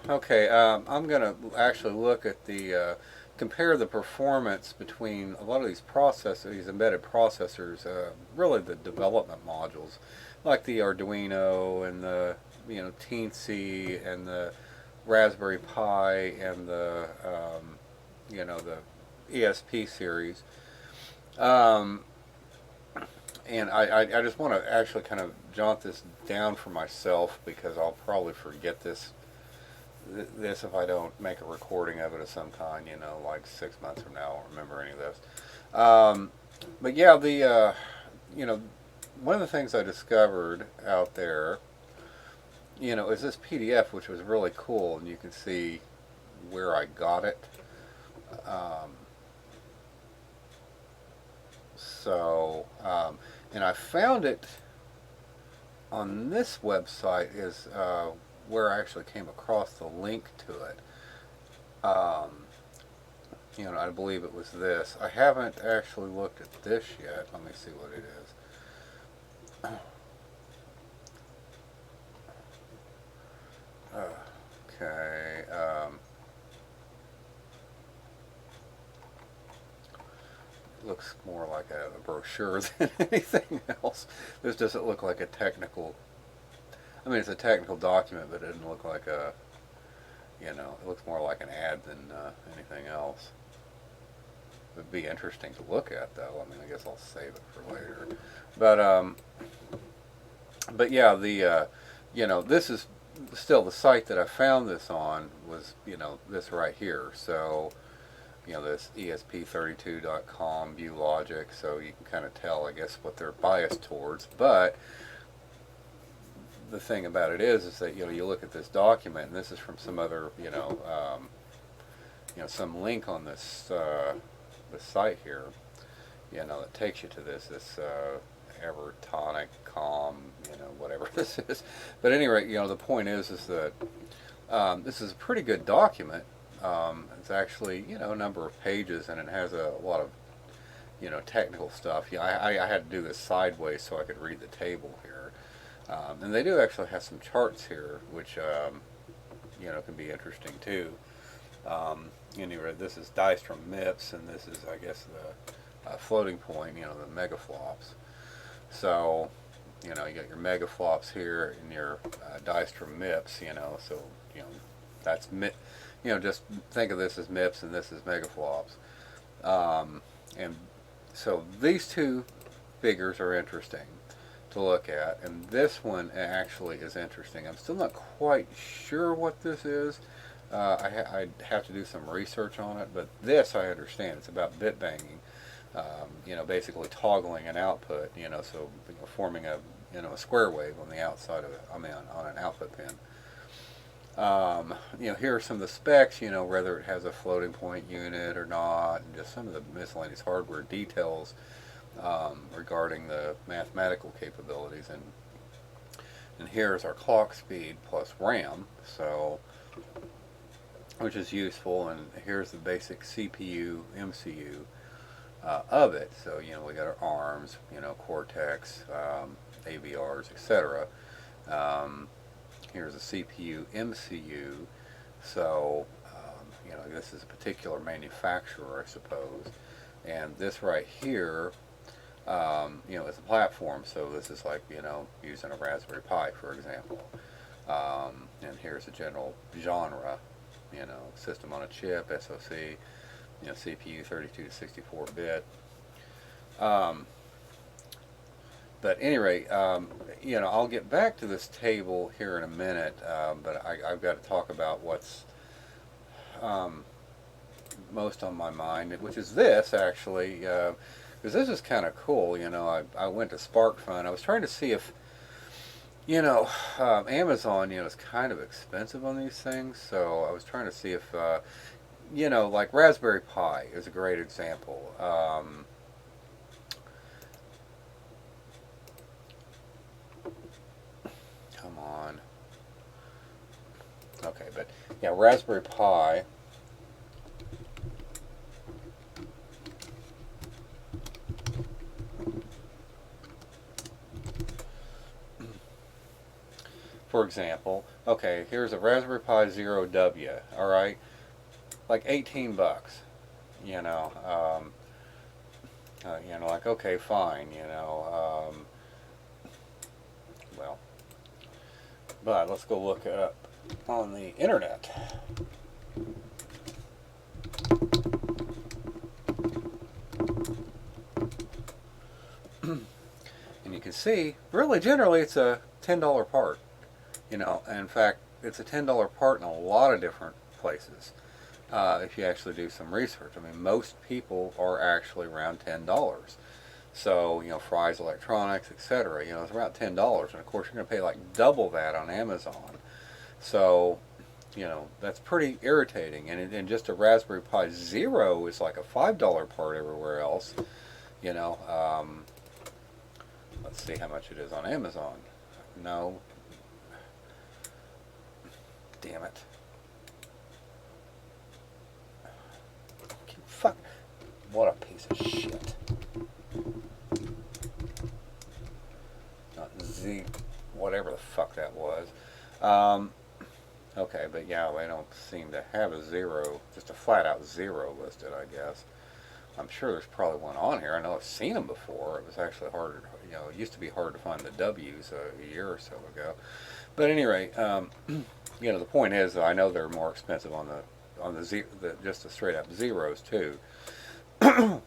Okay, I'm going to actually look at compare the performance between a lot of these processors, these embedded processors, really the development modules, like the Arduino and the, Teensy and the Raspberry Pi and the ESP series. Um, and I just want to actually kind of jot this down for myself because I'll probably forget this if I don't make a recording of it of some kind, like 6 months from now, I won't remember any of this. Um, but yeah, you know, one of the things I discovered out there, is this PDF, which was really cool, and you can see where I got it. Um, and I found it on this website is where I actually came across the link to it. Um, I believe it was this. I haven't actually looked at this yet. Let me see what it is. Okay. Looks more like a brochure than anything else. This doesn't look like a technical. I mean, it's a technical document, but it doesn't look like it looks more like an ad than anything else. It would be interesting to look at, though. I mean, I guess I'll save it for later. But yeah, this is still the site that I found this on was, this right here. So, this esp32.com view logic. So you can kind of tell, I guess, what they're biased towards. But the thing about it is that you look at this document, and this is from some other, some link on this site here, that takes you to this Evertonic calm, whatever this is. But anyway, the point is that this is a pretty good document. It's actually, a number of pages, and it has a lot of, technical stuff. Yeah, I had to do this sideways so I could read the table here. And they do actually have some charts here, which, can be interesting too. This is dice from MIPS, and this is, I guess, the floating point, the megaflops. So, you got your megaflops here and your dice from MIPS, so, that's just think of this as MIPS and this is megaflops. And so these two figures are interesting to look at, and this one actually is interesting. I'm still not quite sure what this is. I'd have to do some research on it, but this I understand. It's about bit banging, basically toggling an output, so forming a square wave on the outside of it, on an output pin. Here are some of the specs, whether it has a floating point unit or not, and just some of the miscellaneous hardware details regarding the mathematical capabilities. And here's our clock speed plus RAM, so which is useful. And here's the basic CPU, MCU of it. So we got our ARMs, Cortex, AVRs, etc. Here's a CPU, MCU. So this is a particular manufacturer, I suppose. And this right here, is a platform. So this is like, using a Raspberry Pi, for example. And here's a general genre, system on a chip, SoC, CPU 32 to 64 bit. But at any rate, I'll get back to this table here in a minute, but I've got to talk about what's most on my mind, which is this, actually, because this is kind of cool. I went to SparkFun. I was trying to see if, Amazon, is kind of expensive on these things, so I was trying to see if, like Raspberry Pi is a great example. Come on. Okay, but yeah, Raspberry Pi. for example, okay, here's a Raspberry Pi Zero W, all right, like 18 bucks, you know, like, okay, fine, well, but let's go look it up on the internet. And you can see, really, generally, it's a $10 part. In fact, it's a $10 part in a lot of different places. If you actually do some research, I mean, most people are actually around $10. So, Fry's Electronics, etc. It's around $10, and of course, you're going to pay like double that on Amazon. So, that's pretty irritating. And just a Raspberry Pi Zero is like a $5 part everywhere else. You know, let's see how much it is on Amazon. No. Damn it. Fuck. What a piece of shit. Not Z, whatever the fuck that was. Okay, but yeah, they don't seem to have a zero, just a flat out zero listed, I guess. I'm sure there's probably one on here. I know I've seen them before. It was actually harder, it used to be hard to find the W's a year or so ago. But at any rate, the point is that I know they're more expensive on just the straight up zeros too. And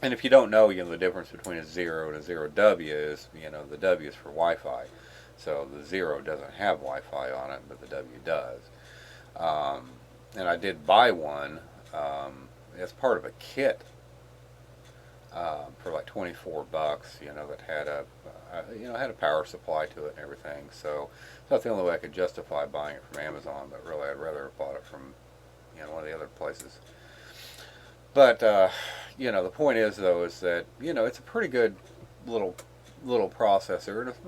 if you don't know, the difference between a zero and a zero W is, the W is for Wi-Fi. So the zero doesn't have Wi-Fi on it, but the W does. And I did buy one as part of a kit for like 24 bucks. That had had a power supply to it and everything. So that's the only way I could justify buying it from Amazon. But really, I'd rather have bought it from one of the other places. But the point is though is that it's a pretty good little processor, and it's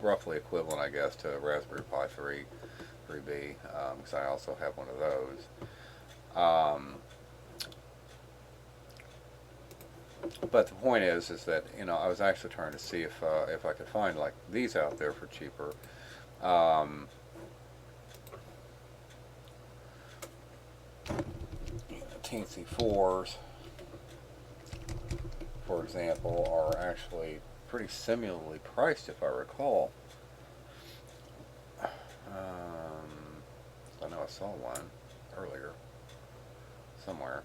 roughly equivalent, I guess, to a Raspberry Pi 3B, because I also have one of those. But the point is that I was actually trying to see if I could find like these out there for cheaper. Teensy 4s, for example, are actually pretty similarly priced, if I recall. I know I saw one earlier somewhere,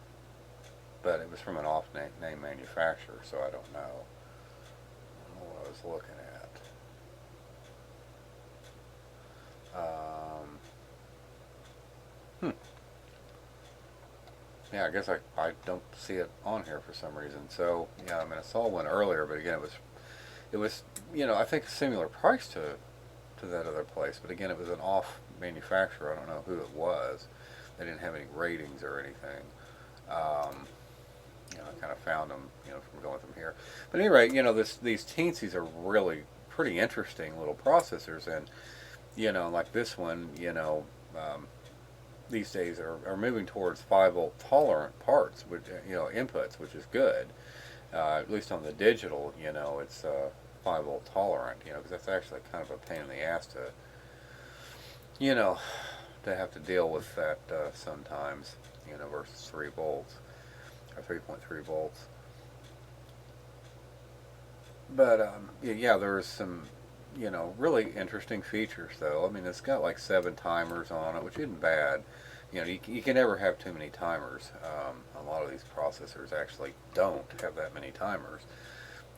but it was from an off-name manufacturer, so I don't know. I don't know what I was looking at. Yeah, I guess I don't see it on here for some reason. So yeah, I mean, I saw one earlier, but again, it was I think a similar price to that other place, but again, it was an off manufacturer. I don't know who it was. They didn't have any ratings or anything. I kind of found them from going from here. But at any rate, these Teensies are really pretty interesting little processors, and like this one, these days are moving towards 5-volt tolerant parts, which inputs, which is good. At least on the digital, it's 5-volt tolerant. Because that's actually kind of a pain in the ass to have to deal with that sometimes. Versus 3 volts or 3.3 volts. But yeah, there's some really interesting features though. I mean, it's got like 7 timers on it, which isn't bad. You can never have too many timers. A lot of these processors actually don't have that many timers.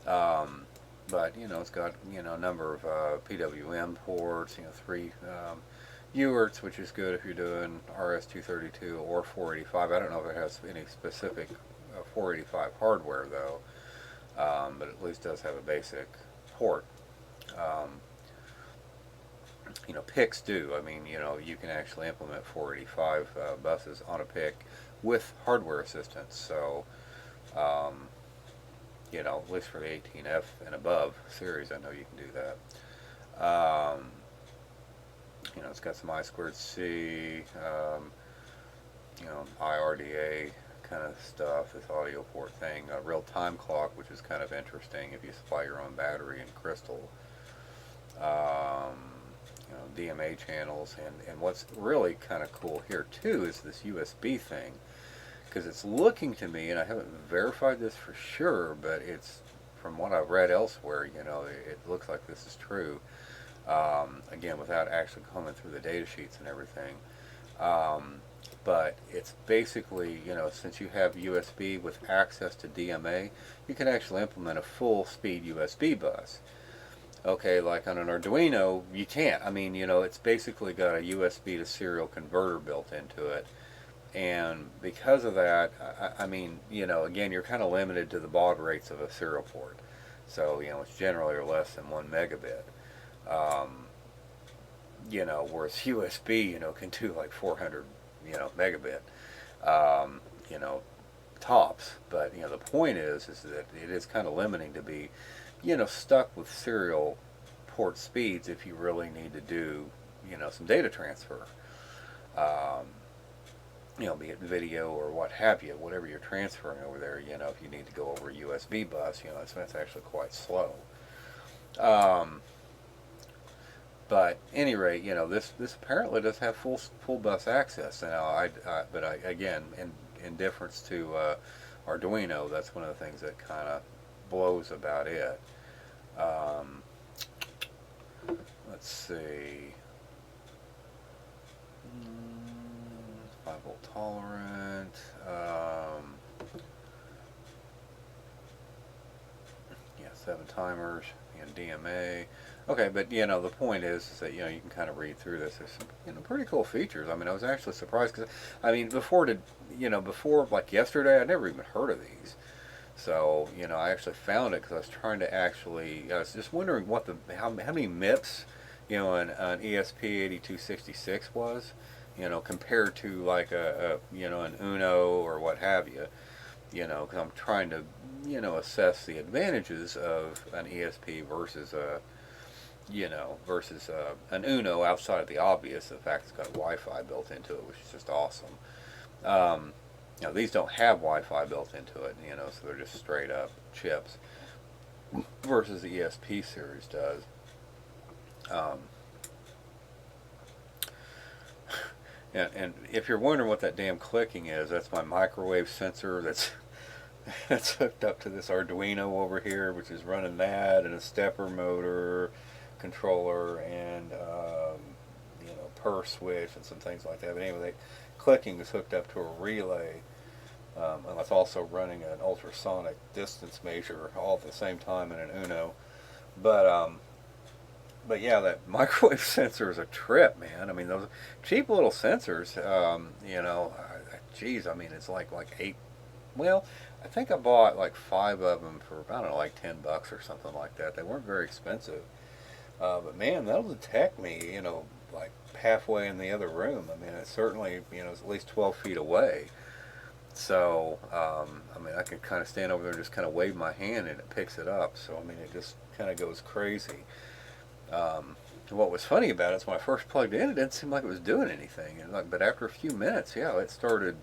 But it's got a number of PWM ports, 3 UARTs, which is good if you're doing RS-232 or 485. I don't know if it has any specific 485 hardware though, but at least does have a basic port. Pics do. I mean, you can actually implement 485 buses on a PIC with hardware assistance. So, at least for the 18F and above series, I know you can do that. It's got some I2C, IRDA kind of stuff, this audio port thing, a real time clock, which is kind of interesting if you supply your own battery and crystal. DMA channels, and what's really kind of cool here too is this USB thing, because it's looking to me, and I haven't verified this for sure, but it's from what I've read elsewhere, it looks like this is true. Again, without actually coming through the data sheets and everything. But it's basically, since you have USB with access to DMA, you can actually implement a full speed USB bus. Okay, like on an Arduino, you can't. I mean, it's basically got a USB to serial converter built into it. And because of that, I mean, again, you're kind of limited to the baud rates of a serial port. So, it's generally less than 1 megabit. Whereas USB, can do like 400, megabit, tops. But, the point is that it is kind of limiting to be, stuck with serial port speeds if you really need to do, some data transfer. Be it video or what have you, whatever you're transferring over there, if you need to go over a USB bus, that's actually quite slow. But any rate, this apparently does have full bus access. Now, again, in difference to Arduino, that's one of the things that kind of blows about it. Let's see. 5-volt tolerant. Yeah, 7 timers and DMA. Okay, but the point is that you can kind of read through this. There's some pretty cool features. I mean, I was actually surprised because before like yesterday, I'd never even heard of these. So I actually found it because I was trying to I was just wondering how many MIPS an esp8266 was, compared to like an Uno or what have you. Because I'm trying to assess the advantages of an ESP versus an Uno, outside of the obvious, the fact it's got Wi-Fi built into it, which is just awesome. These don't have Wi-Fi built into it, so they're just straight up chips, versus the ESP series does. And if you're wondering what that damn clicking is, that's my microwave sensor that's hooked up to this Arduino over here, which is running that, and a stepper motor controller, and per switch and some things like that. But anyway, the clicking is hooked up to a relay, and it's also running an ultrasonic distance measure all at the same time in an Uno. But yeah, that microwave sensor is a trip, man. I mean, those cheap little sensors, geez, I mean, it's like 8. Well, I think I bought like 5 of them for, I don't know, like $10 or something like that. They weren't very expensive. But man, that'll detect me, like halfway in the other room. I mean, it's certainly, it's at least 12 feet away. So, I mean, I can kind of stand over there and just kind of wave my hand and it picks it up. So, I mean, it just kind of goes crazy. What was funny about it is when I first plugged it in, it didn't seem like it was doing anything. But after a few minutes, yeah, it started,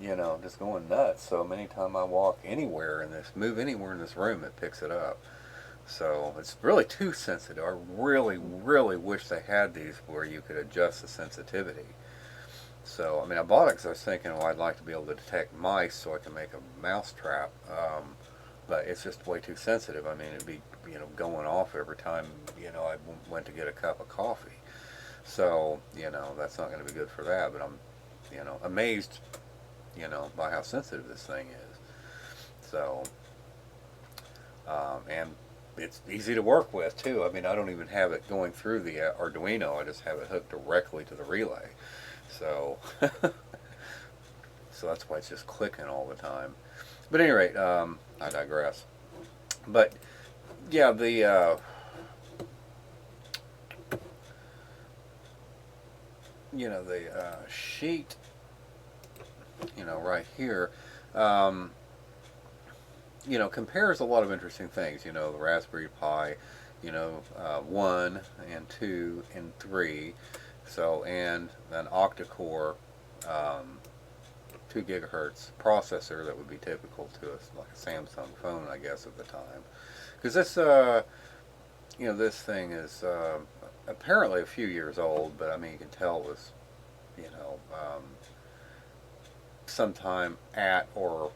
just going nuts. So anytime I walk anywhere move anywhere in this room, it picks it up. So it's really too sensitive. I really, really wish they had these where you could adjust the sensitivity. So, I mean, I bought it because I was thinking, well, I'd like to be able to detect mice so I can make a mouse trap. But it's just way too sensitive. I mean, it'd be, going off every time, I went to get a cup of coffee. So, that's not going to be good for that. But I'm, amazed, by how sensitive this thing is. So, and it's easy to work with too. I mean, I don't even have it going through the Arduino. I just have it hooked directly to the relay. So, so that's why it's just clicking all the time. But at any rate, I digress. But yeah, the sheet, right here, compares a lot of interesting things. The Raspberry Pi, 1 and 2 and 3, so, and an octa-core 2 gigahertz processor that would be typical to like a Samsung phone, I guess, at the time. Because this, this thing is apparently a few years old, but I mean you can tell it was, sometime at or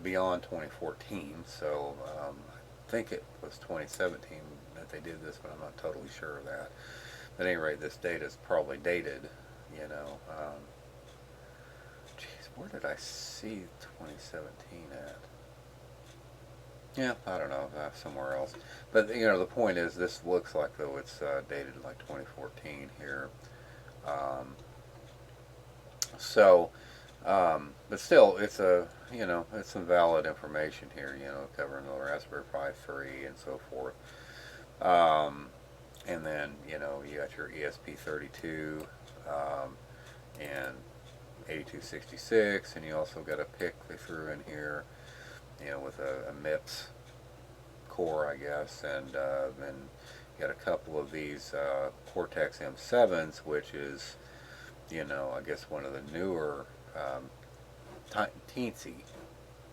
beyond 2014. So I think it was 2017 that they did this, but I'm not totally sure of that. At any rate, this data is probably dated. You know, geez, where did I see 2017 at? Yeah, I don't know, somewhere else. But the point is, this looks like though it's dated like 2014 here. Um, so, but still, it's it's some valid information here. Covering the Raspberry Pi 3 and so forth. And then you got your esp32 and 8266, and you also got a PIC they threw in here, with a MIPS core, I guess, and then you got a couple of these Cortex M7s, which is, I guess one of the newer Teensy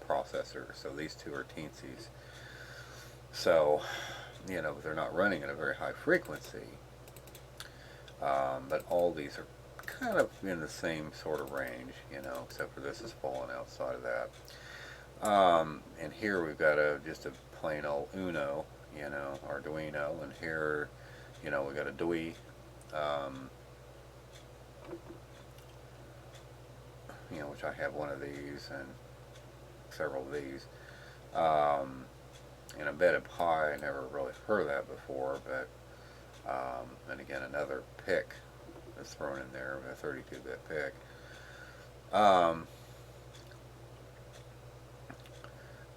processors. So these two are Teensy's. So, but they're not running at a very high frequency. But all these are kind of in the same sort of range, except for this is falling outside of that. And here we've got just a plain old Uno, Arduino, and here, we've got a DWI, which I have one of these and several of these. And embedded Pi, I never really heard of that before, but and again another PIC that's thrown in there, a 32-bit PIC.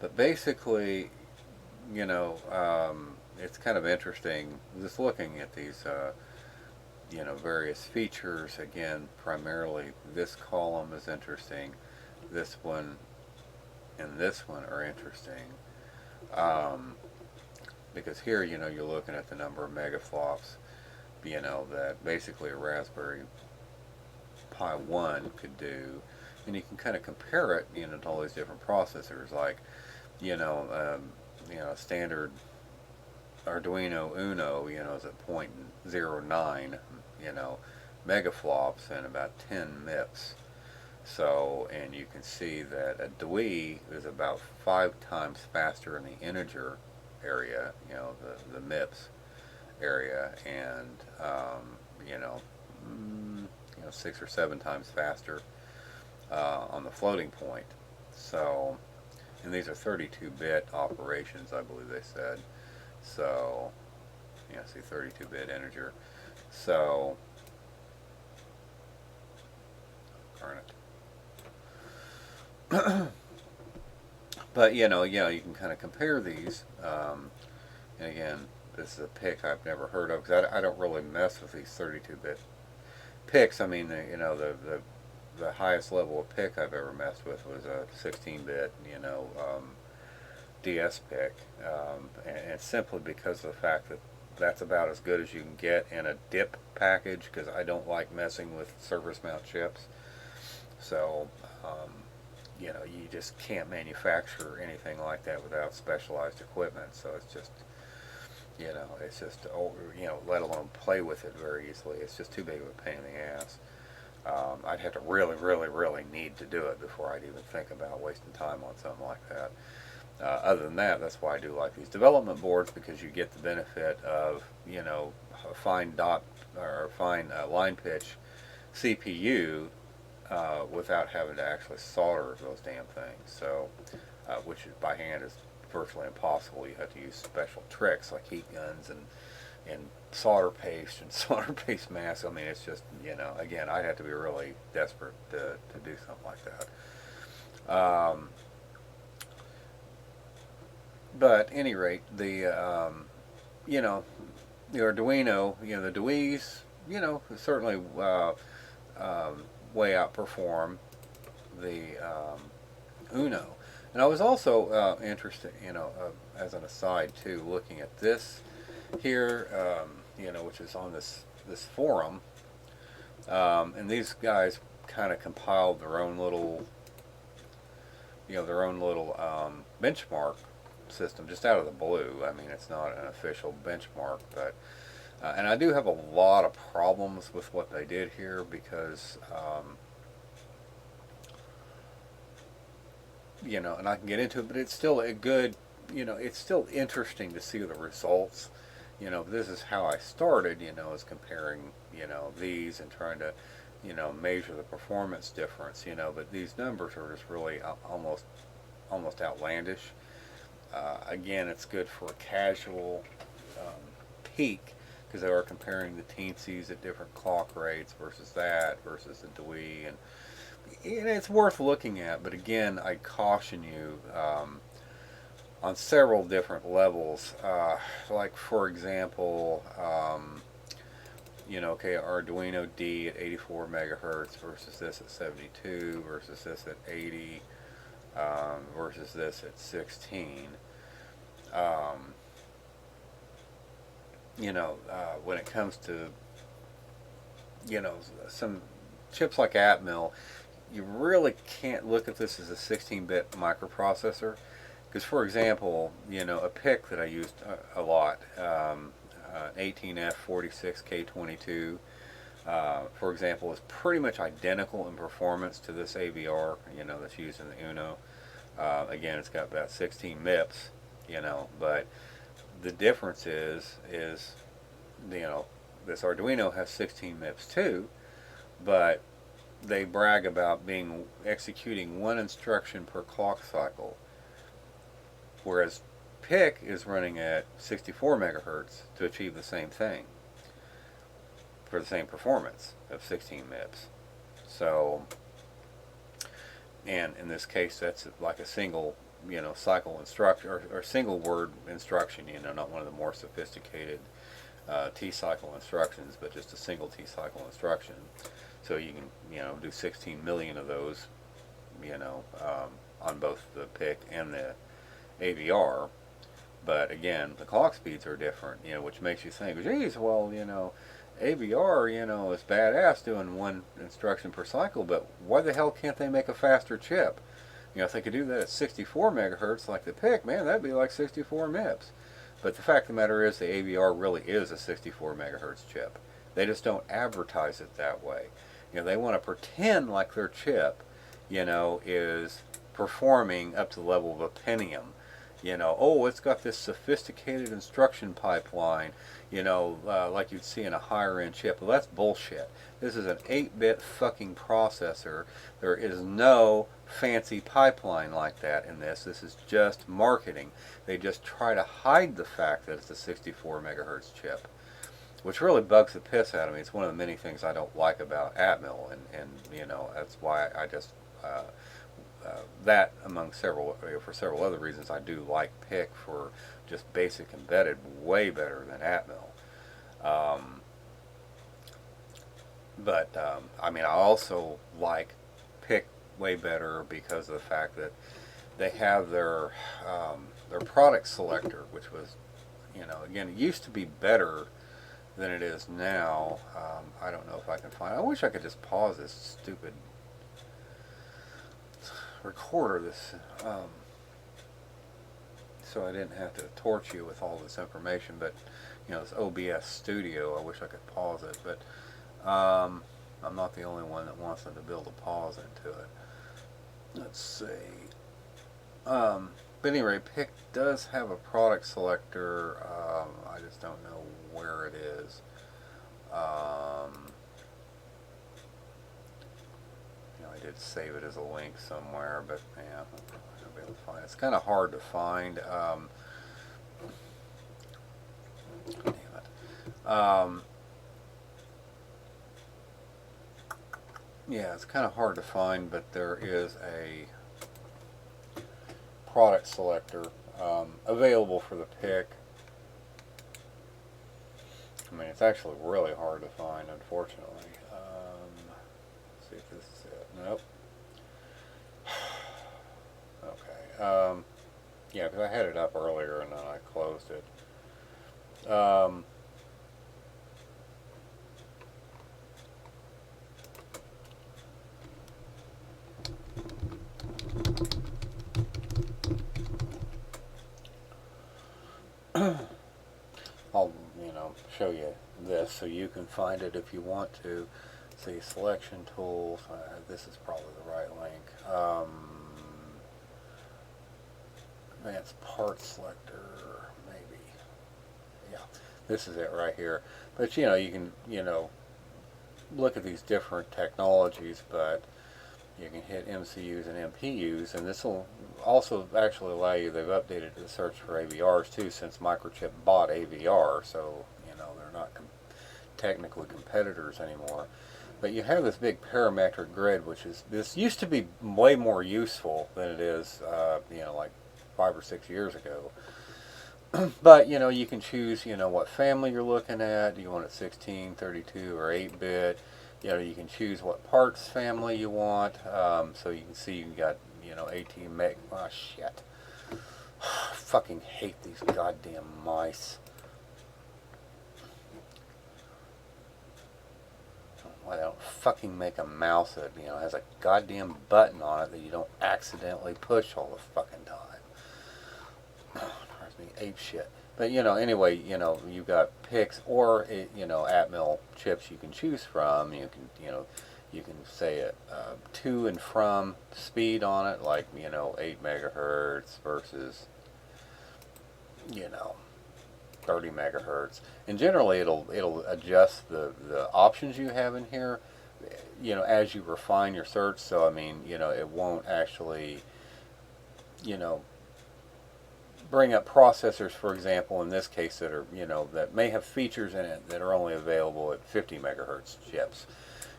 But basically, it's kind of interesting just looking at these, various features. Again, primarily this column is interesting. This one and this one are interesting. Because here, you're looking at the number of megaflops, that basically a Raspberry Pi 1 could do. And you can kind of compare it, to all these different processors, like, standard Arduino Uno, is at 0.09, megaflops and about 10 MIPS. So, and you can see that a DWI is about 5 times faster in the integer area, the MIPS area, and, 6 or 7 times faster on the floating point. So, and these are 32-bit operations, I believe they said. So, see 32-bit integer. So, but you can kind of compare these. And again, this is a PIC I've never heard of, because I don't really mess with these 32-bit PICs. I mean, the highest level of PIC I've ever messed with was a 16-bit, DS PIC, and simply because of the fact that that's about as good as you can get in a DIP package, because I don't like messing with surface mount chips. So, you just can't manufacture anything like that without specialized equipment. So it's just, let alone play with it very easily. It's just too big of a pain in the ass. I'd have to really, really, really need to do it before I'd even think about wasting time on something like that. Other than that, that's why I do like these development boards, because you get the benefit of, a fine line pitch CPU without having to actually solder those damn things. So, which by hand is virtually impossible. You have to use special tricks like heat guns and solder paste and solder paste masks. I mean, it's just, again, I'd have to be really desperate to do something like that. But at any rate, the Arduino, the DWIs, certainly way outperform the Uno. And I was also interested, as an aside too, looking at this here, which is on this forum, and these guys kind of compiled their own little, benchmark system just out of the blue. I mean, it's not an official benchmark, but And I do have a lot of problems with what they did here because, you know, and I can get into it, but it's still a good, you know, it's still interesting to see the results. You know, this is how I started, you know, is comparing, you know, these and trying to, you know, measure the performance difference, you know, but these numbers are just really almost outlandish. Again, it's good for a casual peak because they are comparing the Teensies at different clock rates versus that versus the Dewey, and it's worth looking at. But again, I caution you on several different levels. Like for example, you know, okay, Arduino D at 84 megahertz versus this at 72 versus this at 80 versus this at 16. You know, when it comes to, you know, some chips like Atmel, you really can't look at this as a 16-bit microprocessor. Because, for example, you know, a PIC that I used a lot, 18F46K22, for example, is pretty much identical in performance to this AVR, you know, that's used in the Uno. Again, it's got about 16 MIPS, you know, but the difference is, you know, this Arduino has 16 MIPS too, but they brag about executing one instruction per clock cycle, whereas PIC is running at 64 megahertz to achieve the same thing for the same performance of 16 MIPS. So, and in this case, that's like a single, you know, cycle instruction or single word instruction, you know, not one of the more sophisticated T-cycle instructions, but just a single T-cycle instruction. So you can, you know, do 16 million of those, you know, on both the PIC and the AVR. But again, the clock speeds are different, you know, which makes you think, geez, well, you know, AVR, you know, is badass doing one instruction per cycle, but why the hell can't they make a faster chip? You know, if they could do that at 64 megahertz like the PIC, man, that'd be like 64 MIPS. But the fact of the matter is the AVR really is a 64 megahertz chip. They just don't advertise it that way. You know, they want to pretend like their chip, you know, is performing up to the level of a Pentium. You know, oh, it's got this sophisticated instruction pipeline, you know, like you'd see in a higher end chip. Well, that's bullshit. This is an 8-bit fucking processor. There is no fancy pipeline like that in this. This is just marketing. They just try to hide the fact that it's a 64 megahertz chip, which really bugs the piss out of me. It's one of the many things I don't like about Atmel, and you know, that's why I just that among several, for several other reasons, I do like PIC for just basic embedded way better than Atmel. I mean, I also like PIC way better because of the fact that they have their product selector, which was, you know, again, it used to be better than it is now. I don't know if I can find. I wish I could just pause this stupid recorder, so I didn't have to torture you with all this information. But you know, this OBS Studio, I wish I could pause it, but I'm not the only one that wants them to build a pause into it. Let's see. But anyway, PIC does have a product selector. I just don't know where it is. You know, I did save it as a link somewhere, but yeah, I'll be able to find it. It's kind of hard to find. Damn it. Yeah, it's kind of hard to find, but there is a product selector available for the PIC. I mean, it's actually really hard to find, unfortunately. Let's see if this is it. Nope. Okay. Yeah, because I had it up earlier and then I closed it. I'll, you know, show you this so you can find it if you want to. See, selection tools, this is probably the right link. Advanced part selector, maybe. Yeah, this is it right here. But you know, you can, you know, look at these different technologies, but you can hit MCUs and MPUs, and this will also actually allow you, they've updated the search for AVRs too, since Microchip bought AVR, so, you know, they're not technically competitors anymore. But you have this big parametric grid, which is, this used to be way more useful than it is, you know, like 5 or 6 years ago. But, you know, you can choose, you know, what family you're looking at. Do you want it 16, 32, or 8-bit? You know, you can choose what parts family you want. So you can see you got, you know, 18 meg. Oh, shit. I fucking hate these goddamn mice. Why they don't fucking make a mouse that, you know, has a goddamn button on it that you don't accidentally push all the fucking time. Drives me ape shit. But, you know, anyway, you know, you've got Pics or, you know, Atmel chips you can choose from. You can, you know, you can say a to and from speed on it, like, you know, 8 megahertz versus, you know, 30 megahertz. And generally it'll adjust the options you have in here, you know, as you refine your search. So, I mean, you know, it won't actually, you know, bring up processors, for example, in this case, that are, you know, that may have features in it that are only available at 50 megahertz chips,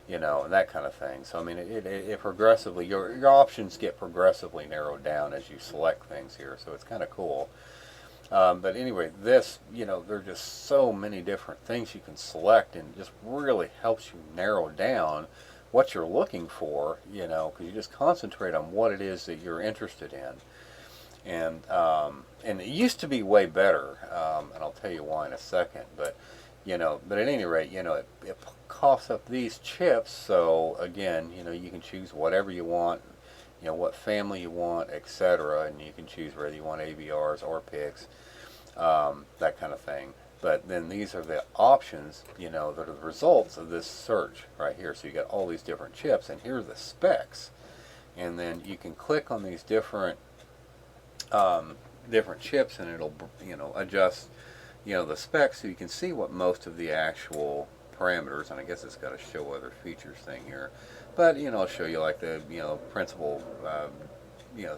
you know, and that kind of thing. So, I mean, it progressively, your options get progressively narrowed down as you select things here, so it's kind of cool. But anyway, this, you know, there are just so many different things you can select, and it just really helps you narrow down what you're looking for, you know, because you just concentrate on what it is that you're interested in. And it used to be way better, and I'll tell you why in a second. But, you know, but at any rate, you know, it coughs up these chips. So again, you know, you can choose whatever you want, you know, what family you want, etc. And you can choose whether you want AVRs or Pics, that kind of thing. But then these are the options, you know, that are the results of this search right here. So you got all these different chips, and here are the specs. And then you can click on these different chips, and it'll, you know, adjust, you know, the specs, so you can see what most of the actual parameters, and I guess it's got a show other features thing here, but, you know, I'll show you like the, you know, principal, you know,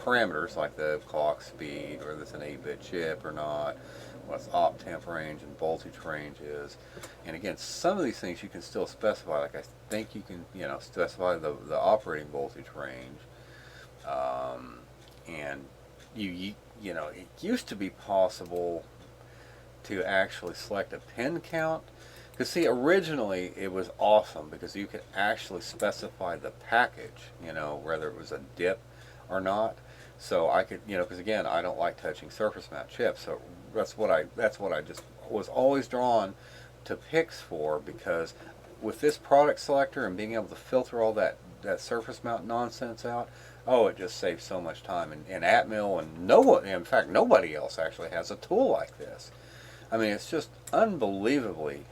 parameters like the clock speed, whether it's an 8-bit chip or not, what its op temp range and voltage range is. And again, some of these things you can still specify, like I think you can, you know, specify the operating voltage range. And you know, it used to be possible to actually select a pin count. Because see, originally it was awesome because you could actually specify the package, you know, whether it was a dip or not. So I could, you know, because again, I don't like touching surface mount chips, so that's what I just was always drawn to Pics for, because with this product selector and being able to filter all that surface mount nonsense out, oh, it just saves so much time. And Atmel and no one, in fact, nobody else actually has a tool like this. I mean, it's just unbelievably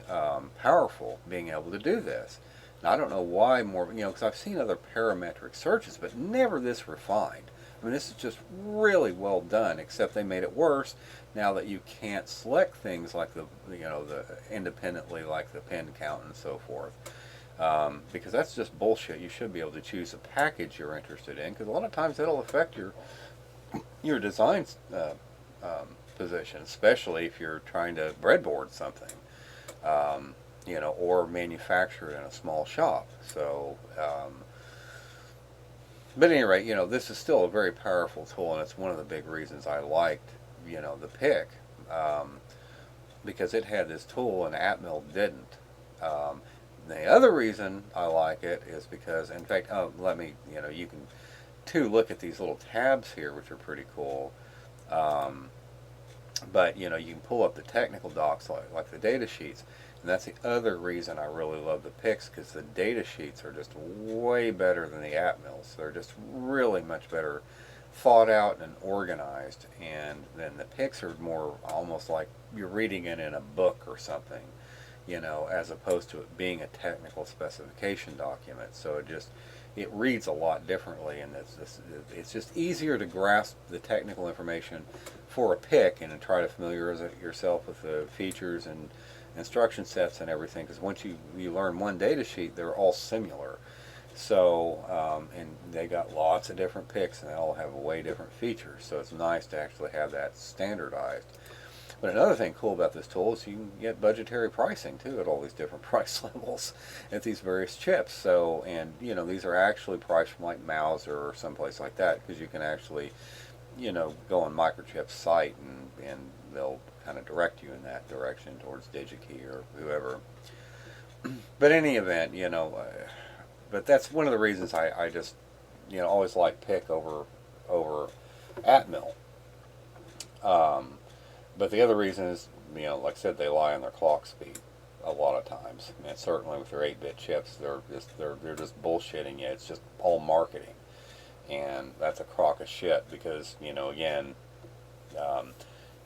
powerful being able to do this. And I don't know why more, you know, because I've seen other parametric searches, but never this refined. I mean, this is just really well done, except they made it worse now that you can't select things like the, you know, the independently, like the pin count and so forth. Because that's just bullshit. You should be able to choose a package you're interested in, because a lot of times that'll affect your design position, especially if you're trying to breadboard something, you know, or manufacture it in a small shop. So, but at any rate, you know, this is still a very powerful tool, and it's one of the big reasons I liked, you know, the Pic, because it had this tool and Atmel didn't. The other reason I like it is because, in fact, let me, you know, you can too look at these little tabs here, which are pretty cool. But, you know, you can pull up the technical docs like the data sheets. And that's the other reason I really love the Pics, because the data sheets are just way better than the Atmels. They're just really much better thought out and organized. And then the Pics are more almost like you're reading it in a book or something. you know, as opposed to it being a technical specification document. So it reads a lot differently, and it's just easier to grasp the technical information for a pick and to try to familiarize yourself with the features and instruction sets and everything, because once you learn one data sheet, they're all similar. So, and they got lots of different picks, and they all have way different features. So it's nice to actually have that standardized. But another thing cool about this tool is you can get budgetary pricing too at all these different price levels at these various chips. So, and you know, these are actually priced from like Mauser or someplace like that, because you can actually, you know, go on Microchip's site and they'll kind of direct you in that direction towards DigiKey or whoever. But in any event, you know, but that's one of the reasons I just, you know, always like Pick over Atmel. But the other reason is, you know, like I said, they lie on their clock speed a lot of times. And certainly with their 8-bit chips, they're just bullshitting you. It's just all marketing, and that's a crock of shit because, you know, again,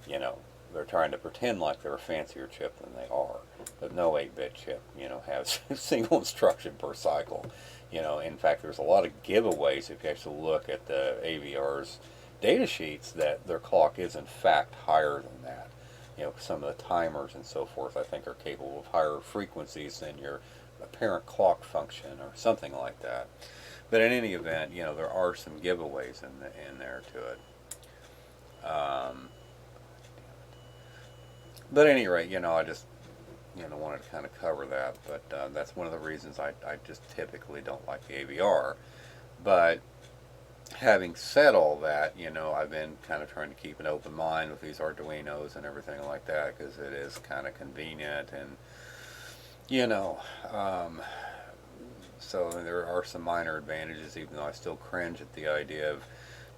you know, they're trying to pretend like they're a fancier chip than they are. But no 8-bit chip, you know, has a single instruction per cycle. You know, in fact, there's a lot of giveaways if you actually look at the AVR's data sheets that their clock is in fact higher than that. You know, some of the timers and so forth I think are capable of higher frequencies than your apparent clock function or something like that. But in any event, you know, there are some giveaways in there to it. But at any rate, you know, I just, you know, wanted to kind of cover that. But that's one of the reasons I just typically don't like the AVR. But having said all that, you know, I've been kind of trying to keep an open mind with these Arduinos and everything like that, because it is kind of convenient, and you know, so there are some minor advantages, even though I still cringe at the idea of,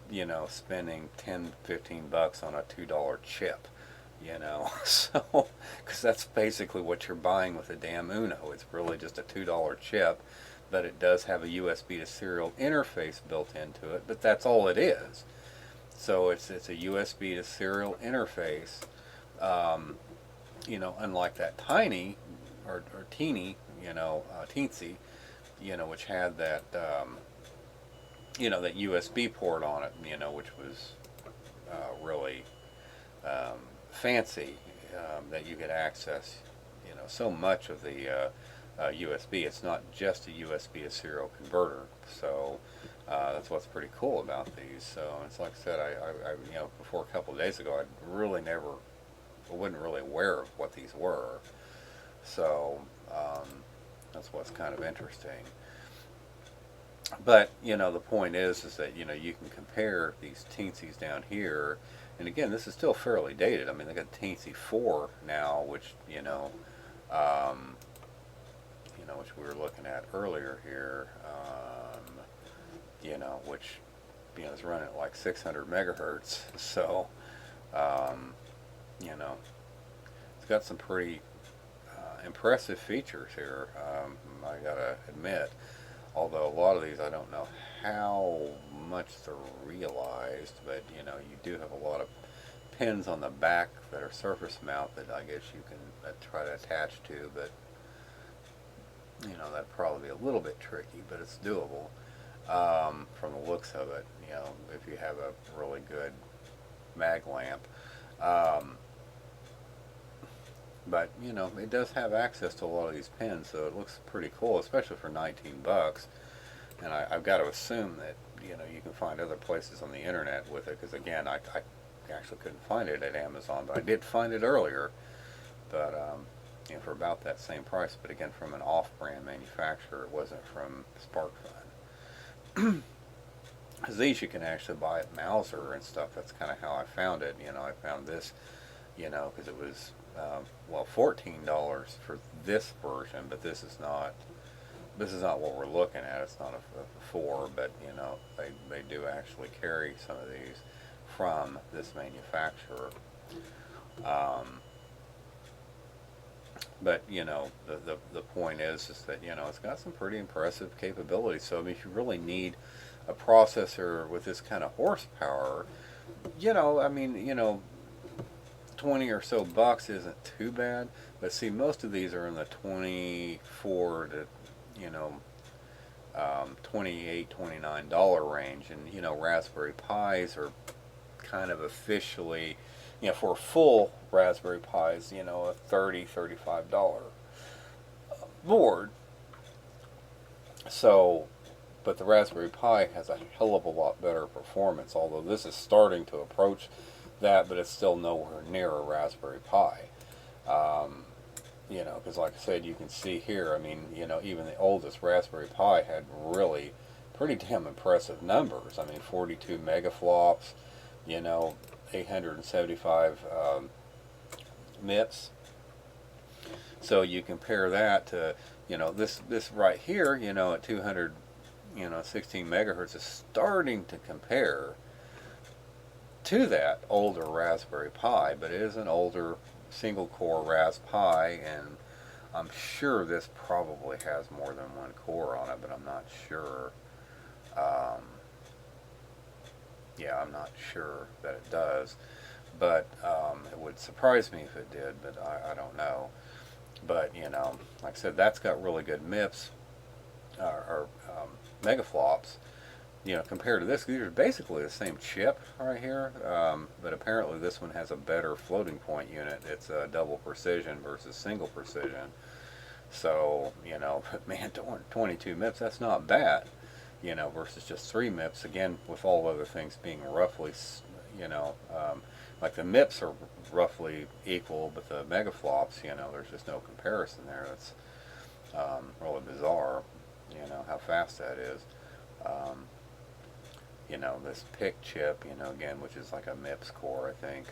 you know, spending $10-15 on a $2 chip, you know, so, because that's basically what you're buying with a damn Uno. It's really just a $2 chip, but it does have a USB to serial interface built into it, but that's all it is. So it's a USB to serial interface, you know, unlike that tiny or teeny, you know, Teensy, you know, which had that, you know, that USB port on it, you know, which was really fancy, that you could access, you know, so much of the USB. It's not just a USB to serial converter. So that's what's pretty cool about these. So it's like I said, I you know, before a couple of days ago, I wasn't really aware of what these were. So that's what's kind of interesting. But you know, the point is that, you know, you can compare these Teensies down here, and again, this is still fairly dated. I mean, they got Teensy 4 now, which, you know, which we were looking at earlier here, you know, which, you know, is running at like 600 megahertz. So, you know, it's got some pretty impressive features here, I gotta admit. Although a lot of these, I don't know how much they're realized, but, you know, you do have a lot of pins on the back that are surface mount that I guess you can try to attach to, but you know, that'd probably be a little bit tricky, but it's doable from the looks of it, you know, if you have a really good mag lamp. But, you know, it does have access to a lot of these pins, so it looks pretty cool, especially for $19. And I've got to assume that, you know, you can find other places on the internet with it, because again, I actually couldn't find it at Amazon, but I did find it earlier. But, you know, for about that same price, but again, from an off-brand manufacturer. It wasn't from SparkFun. Because these you can actually buy at Mauser and stuff. That's kind of how I found it. You know, I found this, you know, because it was, well, $14 for this version, but this is not what we're looking at. It's not a 4, but, you know, they do actually carry some of these from this manufacturer. But, you know, the point is that, you know, it's got some pretty impressive capabilities. So, I mean, if you really need a processor with this kind of horsepower, you know, I mean, you know, 20 or so bucks isn't too bad, but see, most of these are in the 24 to, you know, 28, $29 range, and you know, Raspberry Pis are kind of officially, you know, for full Raspberry Pis, you know, a $35 board. So, but the Raspberry Pi has a hell of a lot better performance, although this is starting to approach that, but it's still nowhere near a Raspberry Pi. You know, because like I said, you can see here, I mean, you know, even the oldest Raspberry Pi had really pretty damn impressive numbers. I mean, 42 megaflops, you know, 875 MIPS. So you compare that to, you know, this right here, you know, at 200, you know, 16 megahertz is starting to compare to that older Raspberry Pi, but it is an older single core Pi, and I'm sure this probably has more than one core on it, but I'm not sure. Yeah, I'm not sure that it does, but it would surprise me if it did, but I don't know. But you know, like I said, that's got really good MIPS or megaflops. You know, compared to this, these are basically the same chip right here, but apparently this one has a better floating point unit. It's a double precision versus single precision. So, you know, but man, 22 MIPS, that's not bad, you know, versus just 3 MIPS. Again, with all other things being roughly, you know, like the MIPS are roughly equal, but the megaflops, you know, there's just no comparison there. That's really bizarre, you know, how fast that is. You know, this Pics chip, you know, again, which is like a MIPS core, I think,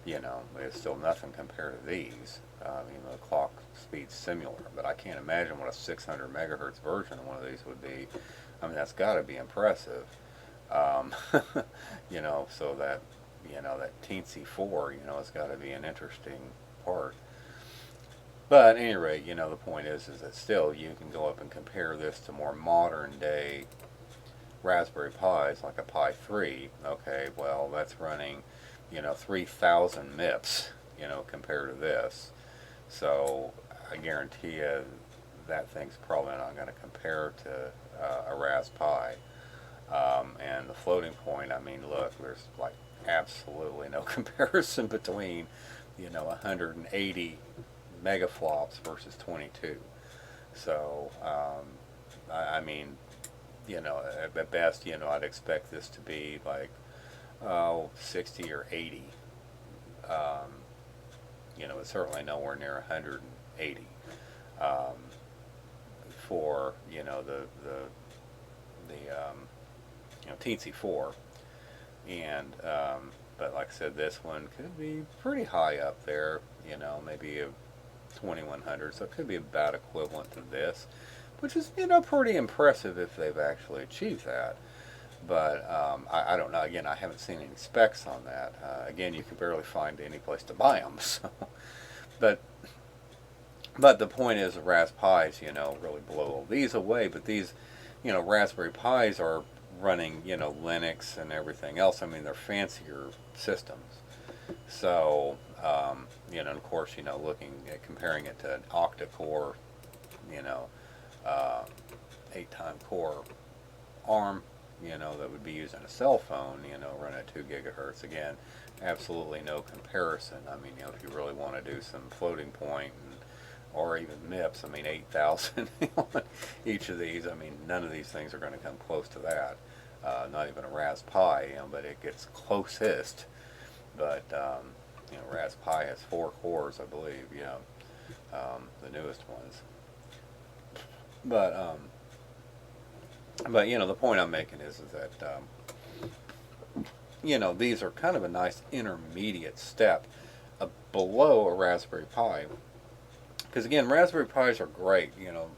you know, it's still nothing compared to these. You know, the clock speed's similar, but I can't imagine what a 600 megahertz version of one of these would be. I mean, that's got to be impressive. You know, so that, you know, that Teensy 4, you know, it's got to be an interesting part. But at any rate, you know, the point is that still you can go up and compare this to more modern day Raspberry Pis, like a Pi 3. Okay, well, that's running, you know, 3,000 MIPS, you know, compared to this. So I guarantee you that thing's probably not going to compare to a Raspberry Pi. And the floating point, I mean, look, there's like absolutely no comparison between, you know, 180 megaflops versus 22. So, I mean, you know, at best, you know, I'd expect this to be like, 60 or 80. You know, it's certainly nowhere near 180 for, you know, the you know, Teensy 4. And, but like I said, this one could be pretty high up there, you know, maybe a 2100, so it could be about equivalent to this, which is, you know, pretty impressive if they've actually achieved that. But I don't know. Again, I haven't seen any specs on that. Again, you can barely find any place to buy them. So, but the point is, the Raspberries, you know, really blow all these away. But these, you know, Raspberry Pis are running, you know, Linux and everything else. I mean, they're fancier systems. So, you know, and of course, you know, looking at comparing it to an octa-core, you know, 8-time core ARM, you know, that would be using a cell phone, you know, running at 2 gigahertz. Again, absolutely no comparison. I mean, you know, if you really want to do some floating point and, or even MIPS, I mean, 8,000 on each of these. I mean, none of these things are going to come close to that. Not even a Raspberry Pi, you know, but it gets closest. But, you know, Raspberry Pi has 4 cores, I believe, you know, the newest ones. But you know, the point I'm making is that, you know, these are kind of a nice intermediate step below a Raspberry Pi. Because again, Raspberry Pis are great, you know,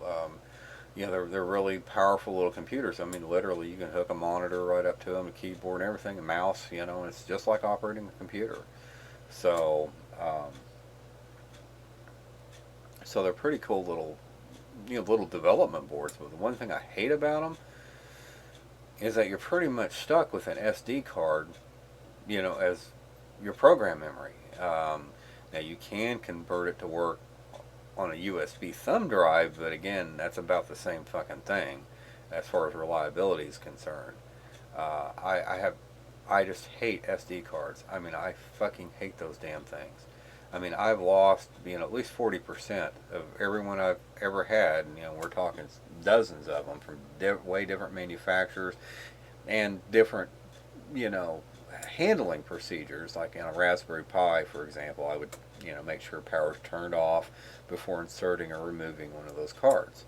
they're really powerful little computers. I mean, literally, you can hook a monitor right up to them, a keyboard and everything, a mouse, you know, and it's just like operating a computer. So, so they're pretty cool little, you know, little development boards. But the one thing I hate about them is that you're pretty much stuck with an SD card, you know, as your program memory. Now you can convert it to work on a USB thumb drive, but again, that's about the same fucking thing as far as reliability is concerned. I just hate SD cards. I mean, I fucking hate those damn things. I mean, I've lost, at least 40% of everyone I've ever had. We're talking dozens of them from way different manufacturers and different, you know, handling procedures. Like in a Raspberry Pi, for example, I would, make sure power's turned off before inserting or removing one of those cards.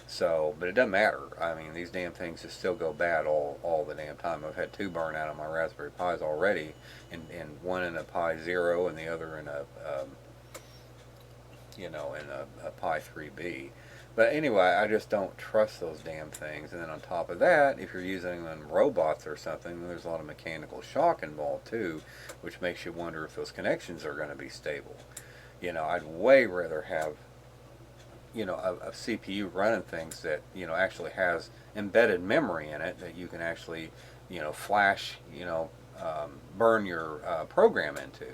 So, but it doesn't matter. I mean, these damn things just still go bad all the damn time. I've had two burn out on my Raspberry Pis already, and one in a Pi Zero and the other in a Pi 3B. But anyway, I just don't trust those damn things. And then on top of that, if you're using them on robots or something, there's a lot of mechanical shock involved too, which makes you wonder if those connections are going to be stable. I'd way rather have a CPU running things that actually has embedded memory in it that you can actually flash burn your program into,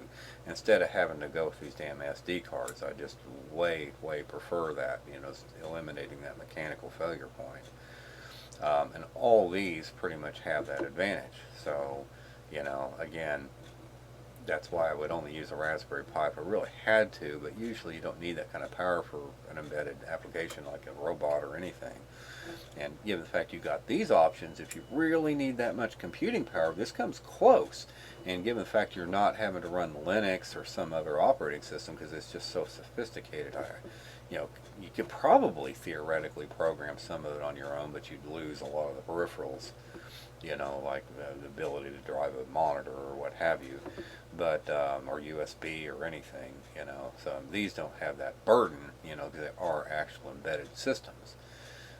instead of having to go with these damn SD cards. I just way prefer that, eliminating that mechanical failure point. And all these pretty much have that advantage. So again, that's why I would only use a Raspberry Pi if I really had to, but usually you don't need that kind of power for an embedded application like a robot or anything. And given the fact you've got these options, if you really need that much computing power, this comes close. And given the fact you're not having to run Linux or some other operating system because it's just so sophisticated, you could probably theoretically program some of it on your own, but you'd lose a lot of the peripherals, like the ability to drive a monitor or what have you, but or USB or anything, So these don't have that burden, because they are actual embedded systems.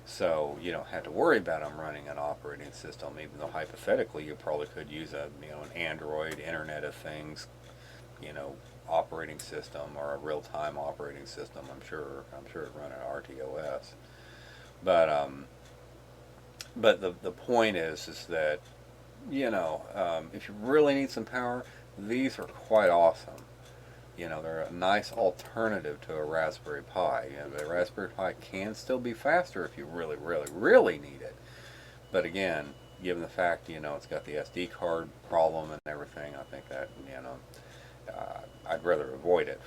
So you don't have to worry about them running an operating system, even though hypothetically you probably could use an Android Internet of Things, operating system or a real-time operating system. I'm sure it run an RTOS, but the point is that if you really need some power, these are quite awesome. They're a nice alternative to a Raspberry Pi. The Raspberry Pi can still be faster if you really need it. But again, given the fact it's got the SD card problem and everything, I think that I'd rather avoid it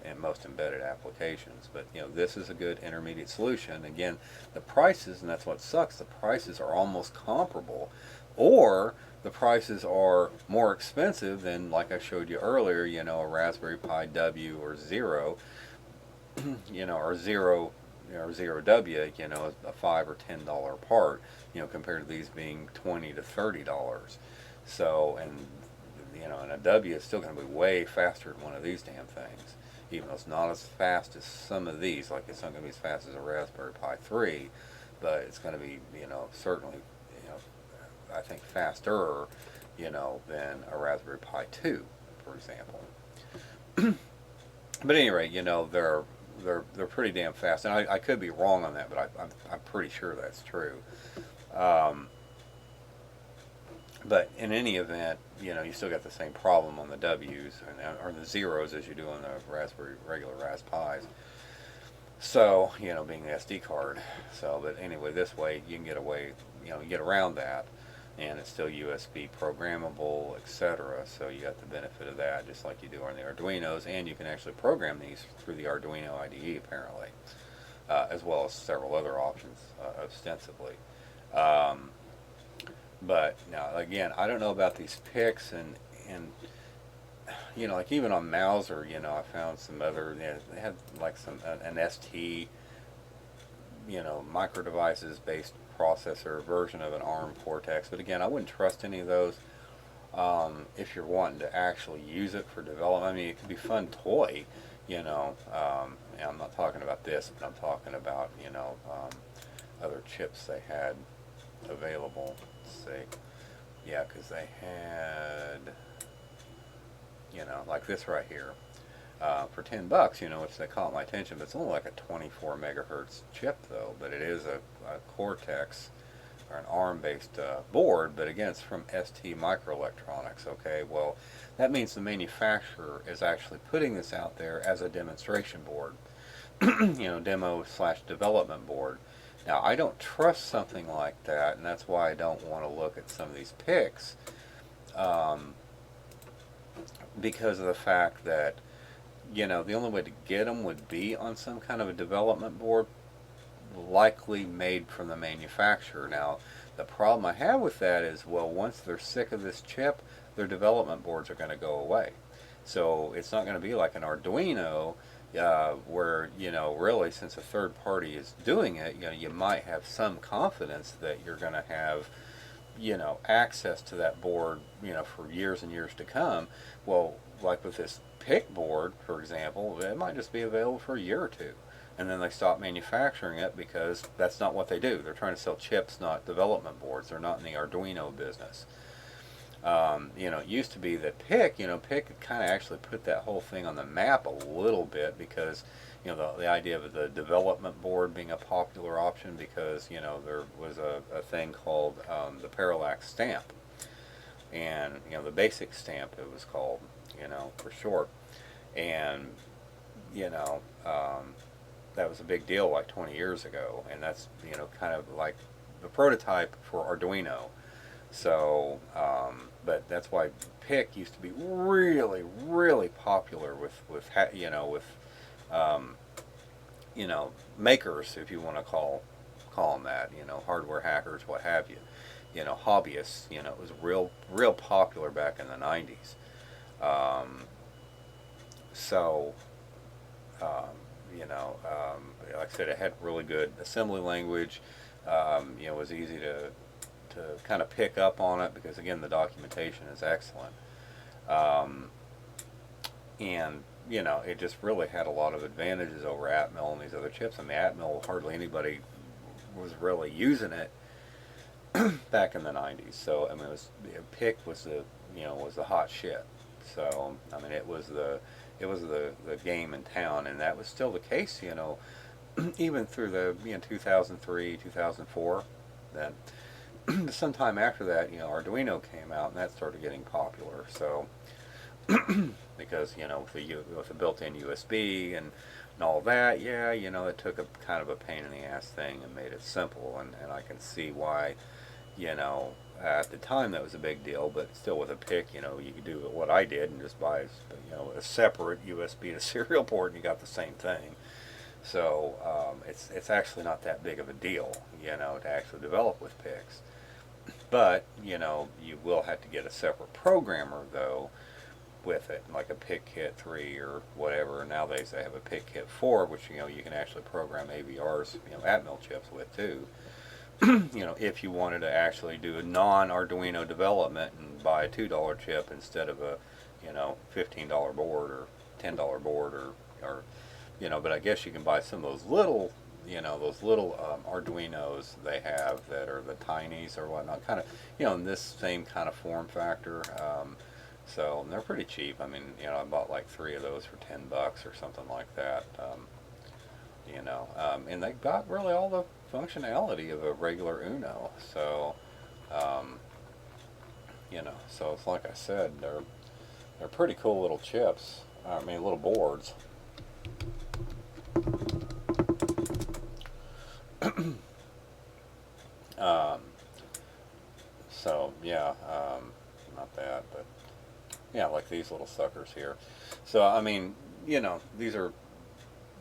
in most embedded applications. But this is a good intermediate solution. Again, the prices, and that's what sucks, the prices are almost comparable, or the prices are more expensive than, like I showed you earlier, a Raspberry Pi W or Zero, or Zero W, a $5 or $10 part, compared to these being $20 to $30. So, and a W is still going to be way faster than one of these damn things, even though it's not as fast as some of these. Like, it's not going to be as fast as a Raspberry Pi 3, but it's going to be, certainly, I think faster, than a Raspberry Pi 2, for example. But anyway, they're pretty damn fast, and I could be wrong on that, but I'm pretty sure that's true. But in any event, you still got the same problem on the W's or the Zeros as you do on the regular Raspberry Pis. So, being the SD card. So, but anyway, this way you can get around that, and it's still USB programmable, etc. So you got the benefit of that, just like you do on the Arduinos, and you can actually program these through the Arduino IDE, apparently, as well as several other options, ostensibly. But now, again, I don't know about these Pics, and like even on Mauser, I found some other, they had like an ST, micro devices based processor version of an ARM Cortex. But again, I wouldn't trust any of those if you're wanting to actually use it for development. I mean, it could be a fun toy, and I'm not talking about this, but I'm talking about, other chips they had available. Let's see. Yeah, because they had, like this right here. For $10, which they caught my attention, but it's only like a 24 megahertz chip though, but it is a Cortex or an ARM-based board, but again, it's from ST Microelectronics. Okay, well, that means the manufacturer is actually putting this out there as a demonstration board, demo/development board. Now, I don't trust something like that, and that's why I don't want to look at some of these Pics, because of the fact that, the only way to get them would be on some kind of a development board, likely made from the manufacturer. Now, the problem I have with that is, well, once they're sick of this chip, their development boards are going to go away. So it's not going to be like an Arduino, where, really, since a third party is doing it, you might have some confidence that you're going to have, access to that board, for years and years to come. Well, like with this PIC board, for example, it might just be available for a year or two. And then they stop manufacturing it because that's not what they do. They're trying to sell chips, not development boards. They're not in the Arduino business. It used to be that PIC kind of actually put that whole thing on the map a little bit, because, the idea of the development board being a popular option, because, there was a thing called the parallax stamp. And, the basic stamp it was called, for short. And, that was a big deal like 20 years ago, and that's kind of like the prototype for Arduino. So, but that's why PIC used to be really, really popular with makers, if you want to call them that, hardware hackers, what have you, hobbyists. It was real popular back in the 90s. Like I said, it had really good assembly language. It was easy to kind of pick up on it, because again, the documentation is excellent. And it just really had a lot of advantages over Atmel and these other chips. I mean, Atmel, hardly anybody was really using it back in the 90s. So I mean, PIC was the hot shit. So I mean, it was the game in town, and that was still the case, even through the 2003, 2004. Then sometime after that, Arduino came out, and that started getting popular. So because with the built-in USB and all that, it took a kind of a pain in the ass thing and made it simple, and I can see why, at the time that was a big deal. But still, with a PIC, you could do what I did and just buy a separate USB to serial port, and you got the same thing. So it's actually not that big of a deal, to actually develop with Pics. But you will have to get a separate programmer though with it, like a PicKit 3 or whatever. Nowadays they have a PicKit 4, which you can actually program AVRs, Atmel chips with too. If you wanted to actually do a non-Arduino development and buy a $2 chip instead of a $15 board or $10 board, or but I guess you can buy some of those little Arduinos they have that are the tinies or whatnot, kind of in this same kind of form factor. So they're pretty cheap. I mean, I bought like 3 of those for $10 or something like that. And they got really all the functionality of a regular Uno. So, so it's like I said, they're pretty cool little chips. I mean, little boards. So yeah, not that, but yeah, like these little suckers here. So I mean, these are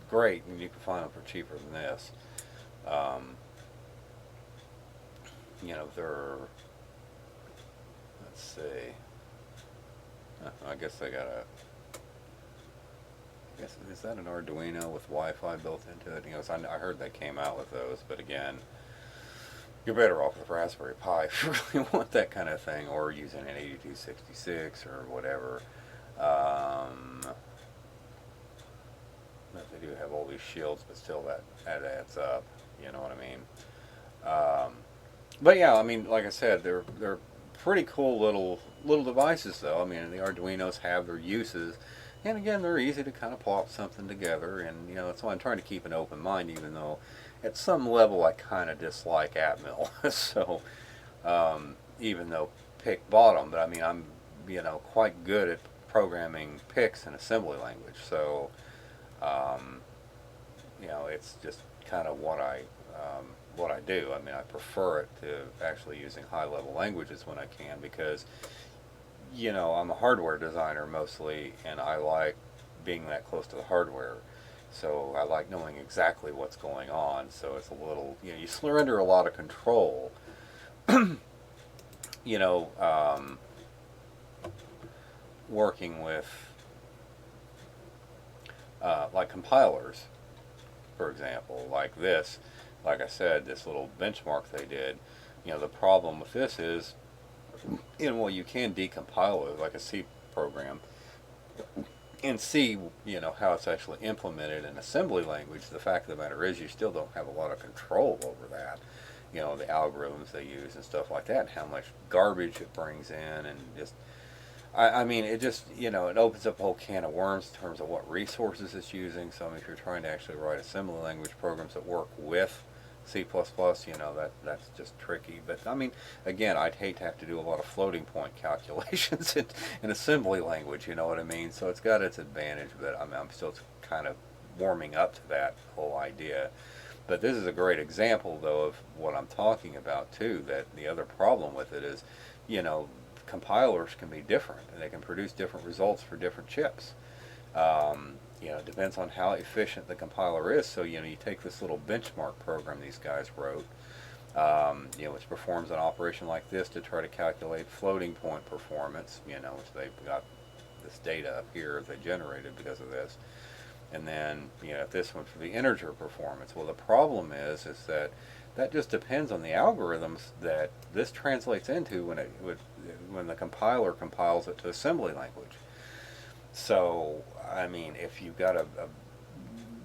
great, and you can find them for cheaper than this. They're, let's see, I guess they got is that an Arduino with Wi-Fi built into it? I heard they came out with those, but again, you're better off with Raspberry Pi if you really want that kind of thing, or using an 8266 or whatever. They do have all these shields, but still that adds up. You know what I mean? But yeah, I mean, like I said, they're pretty cool little devices, though. I mean, the Arduinos have their uses, and again, they're easy to kind of plop something together, and that's why I'm trying to keep an open mind, even though at some level I kind of dislike Atmel. So even though Pic bought them, but I mean I'm quite good at programming Pics in assembly language. So it's just kind of what I do. I mean, I prefer it to actually using high-level languages when I can because, I'm a hardware designer mostly, and I like being that close to the hardware. So I like knowing exactly what's going on. So it's a little, you surrender a lot of control. you know, um, Working with like compilers, for example, like this. Like I said, this little benchmark they did. The problem with this is, well, you can decompile it like a C program and see, how it's actually implemented in assembly language. The fact of the matter is, you still don't have a lot of control over that. The algorithms they use and stuff like that, and how much garbage it brings in, and just, I mean, it just, it opens up a whole can of worms in terms of what resources it's using. So, I mean, if you're trying to actually write assembly language programs that work with C++, that's just tricky. But, I mean, again, I'd hate to have to do a lot of floating point calculations in assembly language, you know what I mean? So it's got its advantage, but I'm still kind of warming up to that whole idea. But this is a great example, though, of what I'm talking about, too, that the other problem with it is, compilers can be different, and they can produce different results for different chips. It depends on how efficient the compiler is. So, you take this little benchmark program these guys wrote, which performs an operation like this to try to calculate floating point performance, which they've got this data up here they generated because of this. And then, this one for the integer performance. Well, the problem is that just depends on the algorithms that this translates into when the compiler compiles it to assembly language. So, I mean, if you've got a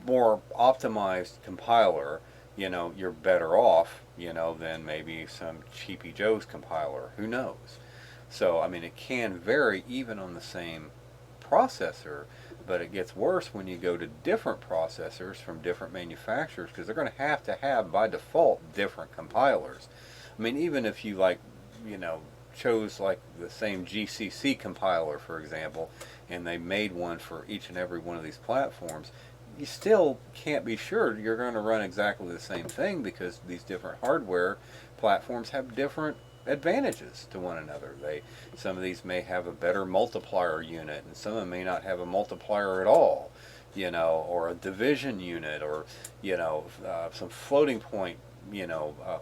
more optimized compiler, you're better off, than maybe some cheapy Joe's compiler. Who knows? So, I mean, it can vary even on the same processor, but it gets worse when you go to different processors from different manufacturers, because they're going to have by default different compilers. I mean, even if you chose like the same GCC compiler, for example, and they made one for each and every one of these platforms, you still can't be sure you're going to run exactly the same thing, because these different hardware platforms have different advantages to one another. Some of these may have a better multiplier unit, and some of them may not have a multiplier at all, or a division unit, or some floating point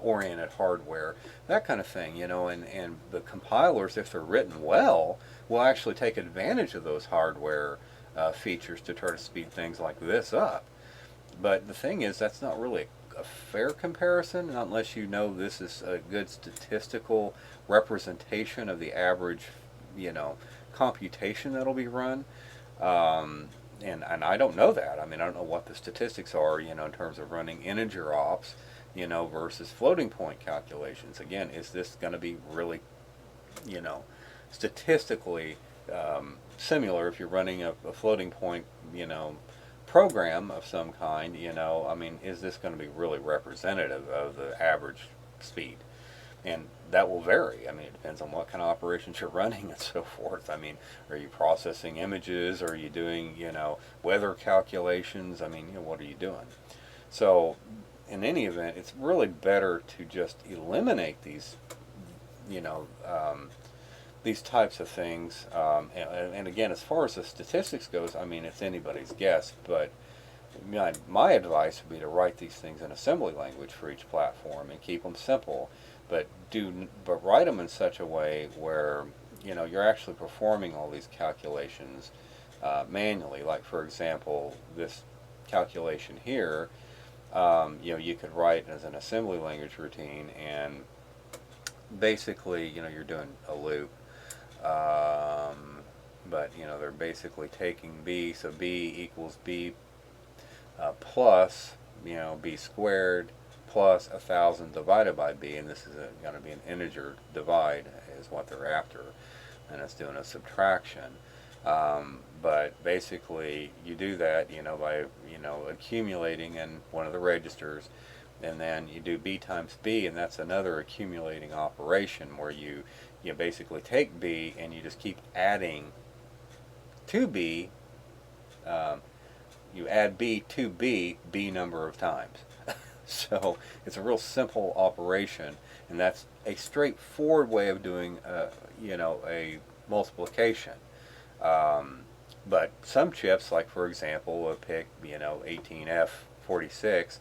oriented hardware, that kind of thing, and the compilers, if they're written well, will actually take advantage of those hardware features to try to speed things like this up. But the thing is, that's not really a fair comparison unless this is a good statistical representation of the average, computation that'll be run. And I don't know that. I mean, I don't know what the statistics are, in terms of running integer ops, versus floating point calculations. Again, is this going to be really, statistically similar if you're running a floating point, program of some kind? I mean, is this going to be really representative of the average speed? And that will vary. I mean, it depends on what kind of operations you're running and so forth. I mean, are you processing images? Are you doing, weather calculations? I mean, what are you doing? So, in any event, it's really better to just eliminate these, these types of things. And again, as far as the statistics goes, I mean, it's anybody's guess, but my advice would be to write these things in assembly language for each platform and keep them simple, but write them in such a way where you're actually performing all these calculations manually. Like, for example, this calculation here, you could write as an assembly language routine, and basically, you're doing a loop. But they're basically taking b, so b equals b plus b squared plus 1,000 divided by b, and this is going to be an integer divide is what they're after, and it's doing a subtraction. But basically, you do that by accumulating in one of the registers and then you do b times b, and that's another accumulating operation where you basically take b and you just keep adding to b. You add b to b number of times. So it's a real simple operation, and that's a straightforward way of doing a multiplication. But some chips, like for example a PIC 18F46,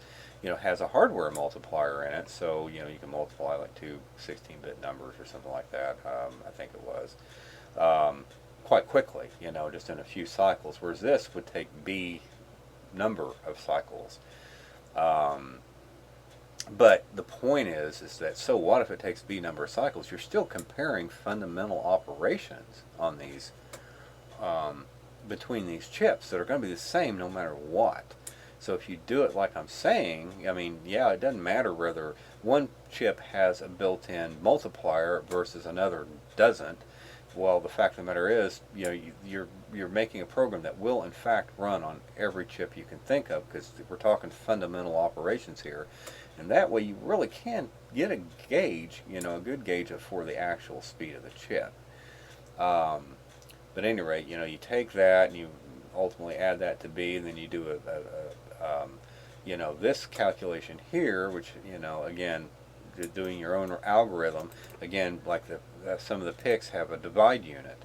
has a hardware multiplier in it, so you can multiply like two 16-bit numbers or something like that. I think it was quite quickly, just in a few cycles, whereas this would take b number of cycles. But the point is that, so what if it takes b number of cycles? You're still comparing fundamental operations on these between these chips that are going to be the same no matter what. So if you do it like I'm saying, yeah, it doesn't matter whether one chip has a built-in multiplier versus another doesn't. Well, the fact of the matter is, you're making a program that will in fact run on every chip you can think of, because we're talking fundamental operations here, and that way you really can get a gauge, a good gauge for the actual speed of the chip. But at any rate, you take that and you ultimately add that to b, and then you do this calculation here, which again, doing your own algorithm. Again, like some of the Pics have a divide unit,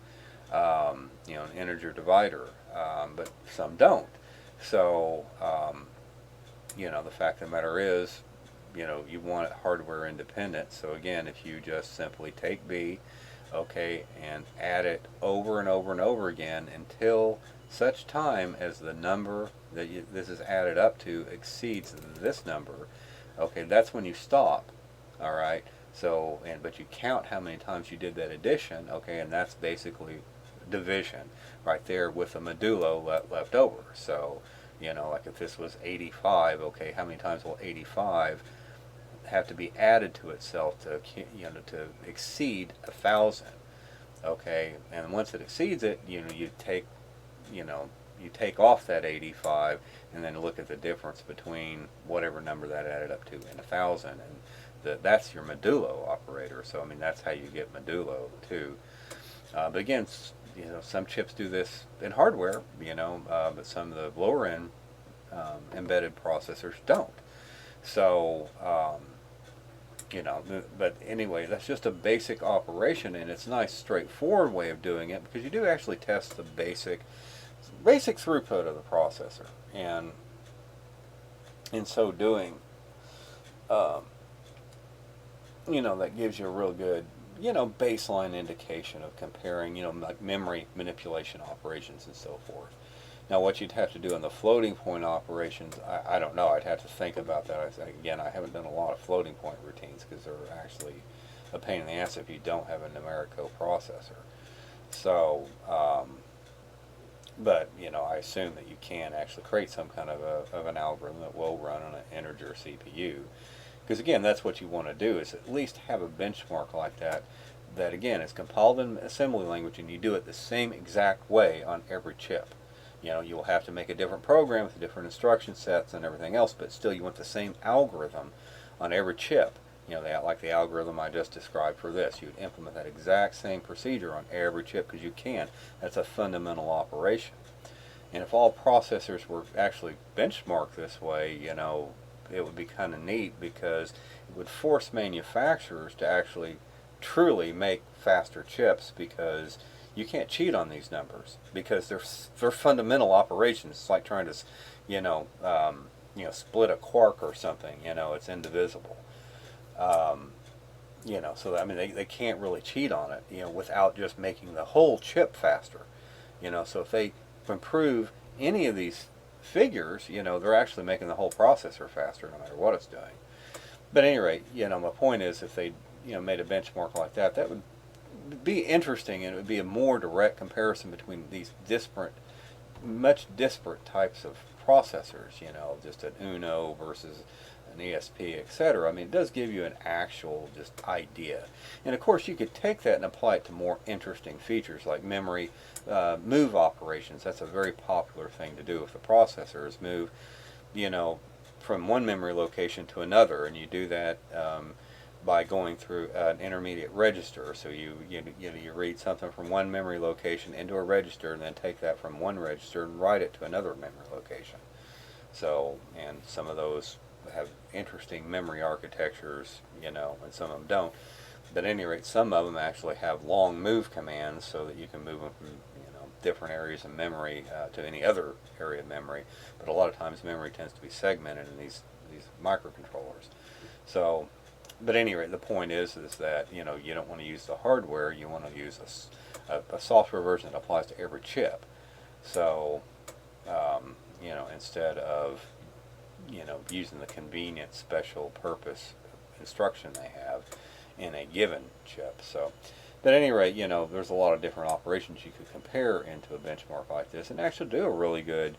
an integer divider, but some don't. So the fact of the matter is, you want it hardware independent. So again, if you just simply take b, okay, and add it over and over and over again until such time as the number that this is added up to exceeds this number, okay, that's when you stop. All right. So, but you count how many times you did that addition, okay, and that's basically division right there with a modulo left over. So, like if this was 85, okay, how many times will 85 have to be added to itself to to exceed 1,000? Okay, and once it exceeds it, you take off that 85 and then look at the difference between whatever number that added up to and 1,000, and that's your modulo operator. So that's how you get modulo too. But again, some chips do this in hardware, but some of the lower end embedded processors don't. So but anyway, that's just a basic operation, and it's a nice straightforward way of doing it, because you do actually test the basic throughput of the processor, and in so doing, that gives you a real good, baseline indication of comparing, like memory manipulation operations and so forth. Now, what you'd have to do in the floating point operations, I don't know. I'd have to think about that. Again, I haven't done a lot of floating point routines, because they're actually a pain in the ass if you don't have a numeric coprocessor. So, but I assume that you can actually create some kind of an algorithm that will run on an integer CPU. Because again, that's what you want to do, is at least have a benchmark like that again is compiled in assembly language, and you do it the same exact way on every chip. You'll have to make a different program with different instruction sets and everything else, but still you want the same algorithm on every chip. Like the algorithm I just described for this, you'd implement that exact same procedure on every chip, because you can. That's a fundamental operation. And if all processors were actually benchmarked this way, it would be kind of neat, because it would force manufacturers to actually truly make faster chips, because you can't cheat on these numbers, because they're fundamental operations. It's like trying to split a quark or something. It's indivisible. So they can't really cheat on it, without just making the whole chip faster. So if they improve any of these figures, they're actually making the whole processor faster, no matter what it's doing. But at any rate, my point is, if they made a benchmark like that, that would be interesting, and it would be a more direct comparison between these much disparate types of processors, just an Uno versus an ESP, etc. It does give you an actual just idea. And of course, you could take that and apply it to more interesting features like memory move operations. That's a very popular thing to do with the processor, is move, from one memory location to another, and you do that by going through an intermediate register. So you read something from one memory location into a register, and then take that from one register and write it to another memory location. So, and some of those have interesting memory architectures, and some of them don't. But at any rate, some of them actually have long move commands so that you can move them from different areas of memory to any other area of memory. But a lot of times memory tends to be segmented in these microcontrollers. So, but at any rate, the point is that you don't want to use the hardware. You want to use a software version that applies to every chip. So, instead of using the convenient special purpose instruction they have in a given chip. So, but at any rate, there's a lot of different operations you could compare into a benchmark like this, and actually do a really good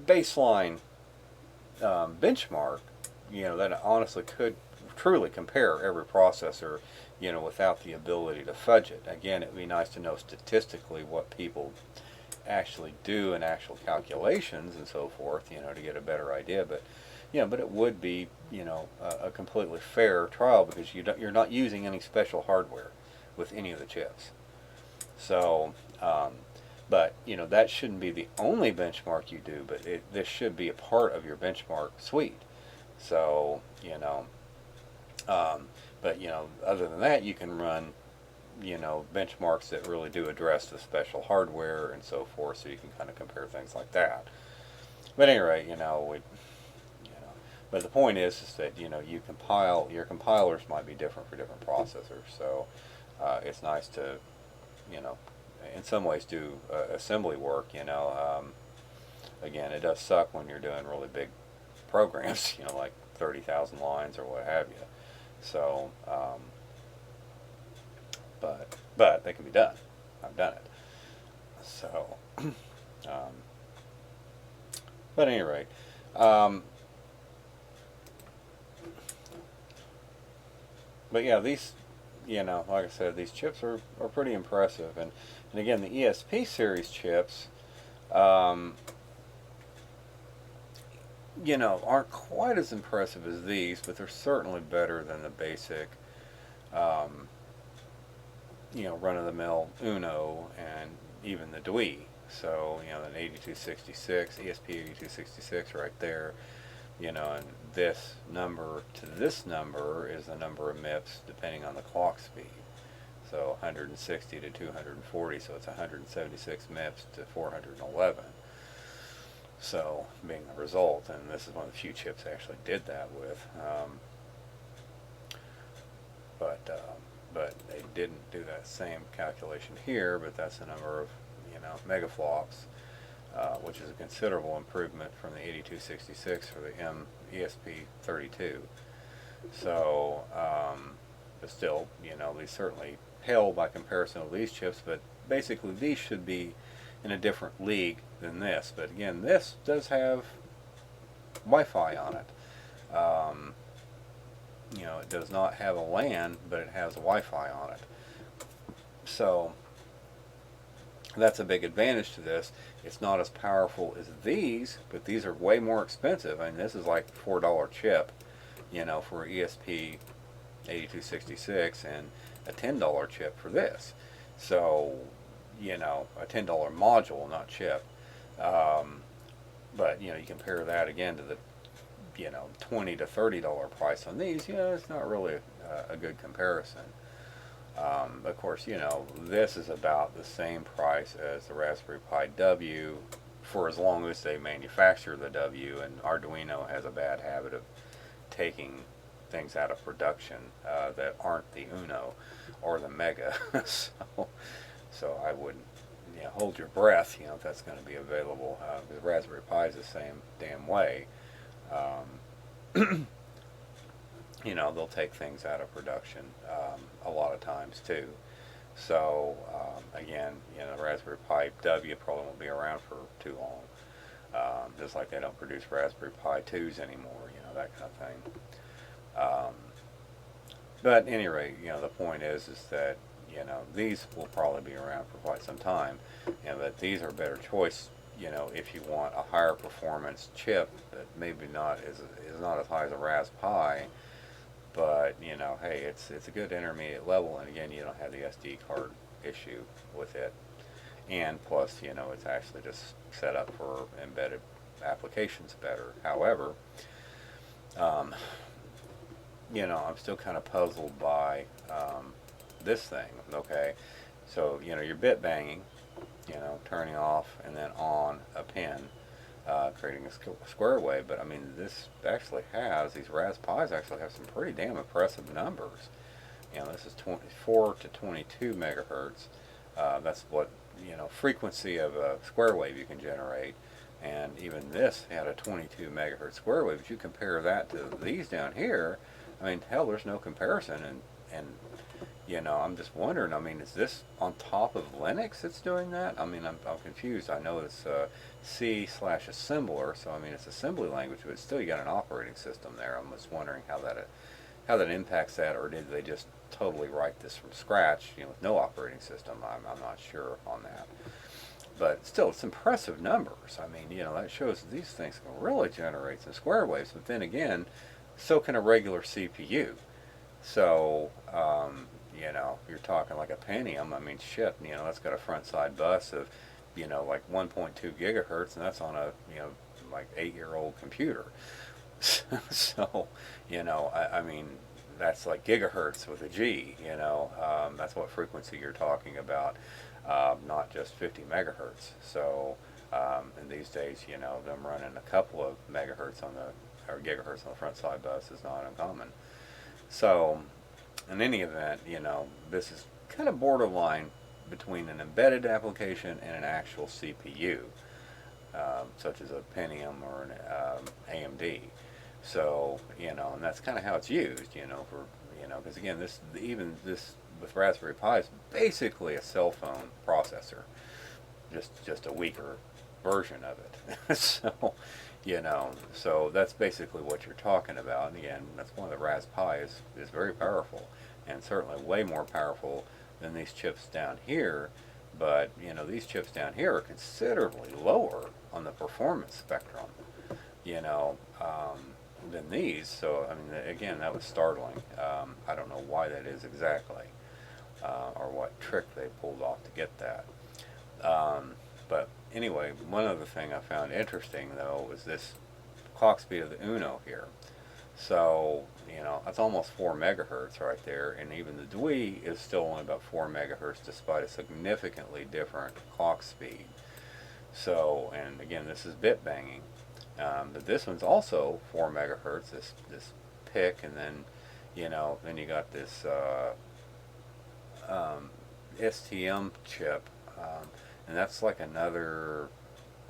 baseline benchmark. That honestly could truly compare every processor, without the ability to fudge it. Again, it'd be nice to know statistically what people actually do in actual calculations and so forth, to get a better idea. But but it would be a completely fair trial, because you're not using any special hardware with any of the chips. So but that shouldn't be the only benchmark you do, but this should be a part of your benchmark suite. So but other than that, you can run benchmarks that really do address the special hardware and so forth, so you can kind of compare things like that. But anyway, but the point is that your compilers might be different for different processors. So it's nice to in some ways do assembly work. Again, it does suck when you're doing really big programs, like 30,000 lines or what have you. So but they can be done. I've done it. So but at any rate, but yeah, these, like I said, these chips are pretty impressive. And again, the ESP series chips, aren't quite as impressive as these, but they're certainly better than the basic, run-of-the-mill Uno and even the Dewey. So, an 8266, ESP8266 right there, and this number to this number is the number of MIPS depending on the clock speed. So 160 to 240, so it's 176 MIPS to 411. So, being the result, and this is one of the few chips I actually did that with. But they didn't do that same calculation here, but that's the number of megaflops, which is a considerable improvement from the 8266 for the esp32. So, but still, these certainly pale by comparison with these chips, but basically these should be in a different league than this. But again, this does have Wi-Fi on it. It does not have a LAN, but it has Wi-Fi on it. So that's a big advantage to this. It's not as powerful as these, but these are way more expensive. I mean, this is like $4 chip, for ESP8266, and a $10 chip for this. So, a $10 module, not chip. But, you compare that again to the, $20 to $30 price on these, it's not really a good comparison. Of course, this is about the same price as the Raspberry Pi W, for as long as they manufacture the W, and Arduino has a bad habit of taking things out of production that aren't the Uno or the Mega. so I wouldn't hold your breath, if that's going to be available. The Raspberry Pi is the same damn way. They'll take things out of production a lot of times too. So again, the Raspberry Pi W probably won't be around for too long. Just like they don't produce Raspberry Pi 2s anymore, that kind of thing. But at any rate, the point is that these will probably be around for quite some time, but these are a better choice you know, if you want a higher performance chip that maybe not is not as high as a Raspberry, but you know, hey, it's a good intermediate level, and again, you don't have the SD card issue with it, and plus, you know, it's actually just set up for embedded applications better. However, um, you know, I'm still kind of puzzled by this thing. Okay, so you know, you're bit banging, you know, turning off and then on a pin, creating a square wave. But I mean, this actually has, these Raspberries actually have some pretty damn impressive numbers. You know, this is 24 to 22 megahertz. That's what, you know, frequency of a square wave you can generate. And even this had a 22 megahertz square wave. But you compare that to these down here, I mean, hell, there's no comparison. And you know, I'm just wondering, I mean, is this on top of Linux that's doing that? I mean, I'm confused. I know it's C/assembler, so I mean, it's assembly language, but still you got an operating system there. I'm just wondering how that impacts that, or did they just totally write this from scratch, you know, with no operating system? I'm not sure on that. But still, it's impressive numbers. I mean, you know, that shows that these things can really generate some square waves, but then again, so can a regular CPU. So, you know, you're talking like a Pentium. I mean, shit, you know, that's got a front side bus of, you know, like 1.2 gigahertz, and that's on a, you know, like 8-year-old computer. So, you know, I mean, that's like gigahertz with a G, you know, that's what frequency you're talking about, not just 50 megahertz. So, and these days, you know, them running a couple of megahertz on the, or gigahertz on the front side bus is not uncommon. So, in any event, you know, this is kind of borderline between an embedded application and an actual CPU, such as a Pentium or an AMD. So, you know, and that's kind of how it's used, you know, for, you know, because again, even this with Raspberry Pi is basically a cell phone processor, just a weaker version of it. So, you know, so that's basically what you're talking about. And again, that's why the Raspberry is very powerful, and certainly way more powerful than these chips down here. But, you know, these chips down here are considerably lower on the performance spectrum, you know, than these. So, I mean, again, that was startling. I don't know why that is exactly, or what trick they pulled off to get that. But anyway, one other thing I found interesting, though, was this clock speed of the Uno here. So, you know, that's almost 4 megahertz right there, and even the Dwi is still only about 4 megahertz despite a significantly different clock speed. So, and again, this is bit banging. But this one's also 4 megahertz, this PIC, and then, you know, then you got this STM chip, and that's like another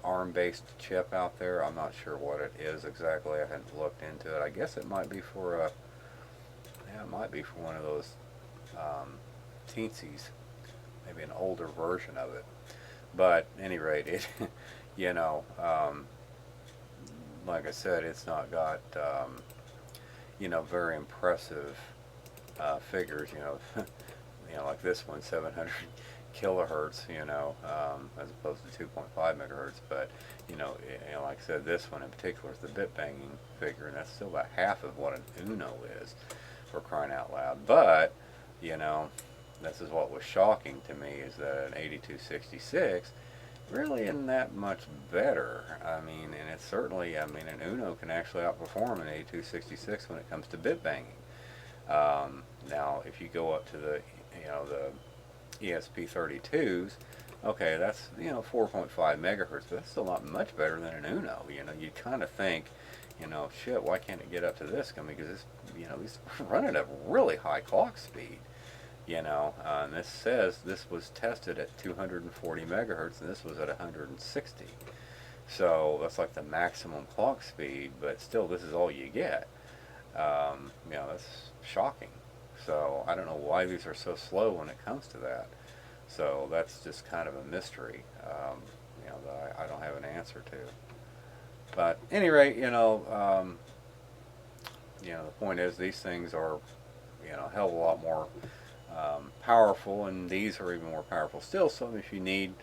ARM-based chip out there. I'm not sure what it is exactly. I hadn't looked into it. I guess it might be for a, yeah, it might be for one of those Teensies, maybe an older version of it. But at any rate, it, you know, like I said, it's not got, you know, very impressive figures. You know, like this one, 700 kilohertz, you know, as opposed to 2.5 megahertz. But you know, like I said, this one in particular is the bit banging figure, and that's still about half of what an Uno is, for crying out loud. But you know, this is what was shocking to me, is that an 8266 really isn't that much better. I mean, and it's certainly, I mean, an Uno can actually outperform an 8266 when it comes to bit banging. Now, if you go up to the, you know, the esp32s, okay, that's, you know, 4.5 megahertz, but that's still not much better than an Uno. You know, you kind of think, you know, shit, why can't it get up to this? I mean, because this, you know, these running at really high clock speed. You know, and this says this was tested at 240 megahertz, and this was at 160. So that's like the maximum clock speed, but still, this is all you get. You know, that's shocking. So I don't know why these are so slow when it comes to that. So that's just kind of a mystery, you know, that I don't have an answer to. But at any rate, you know, the point is, these things are, you know, a hell of a lot more powerful, and these are even more powerful still. So if you need,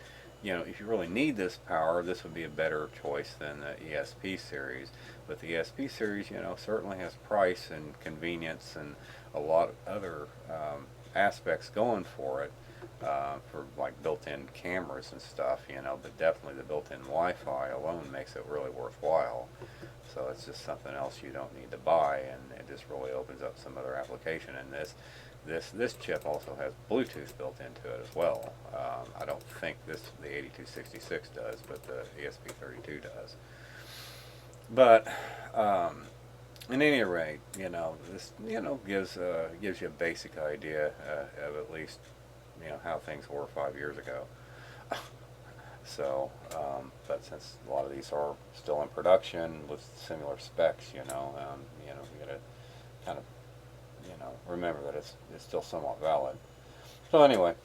you know, if you really need this power, this would be a better choice than the ESP series. But the ESP series, you know, certainly has price and convenience and a lot of other aspects going for it, for like built-in cameras and stuff, you know, but definitely the built-in Wi-Fi alone makes it really worthwhile. So it's just something else you don't need to buy, and it just really opens up some other application. And this chip also has Bluetooth built into it as well. I don't think the 8266 does, but the esp32 does. But at any rate, you know, this, you know, gives you a basic idea of at least, you know, how things were 5 years ago. So, but since a lot of these are still in production with similar specs, you know, you gotta kind of, you know, remember that it's still somewhat valid. So anyway,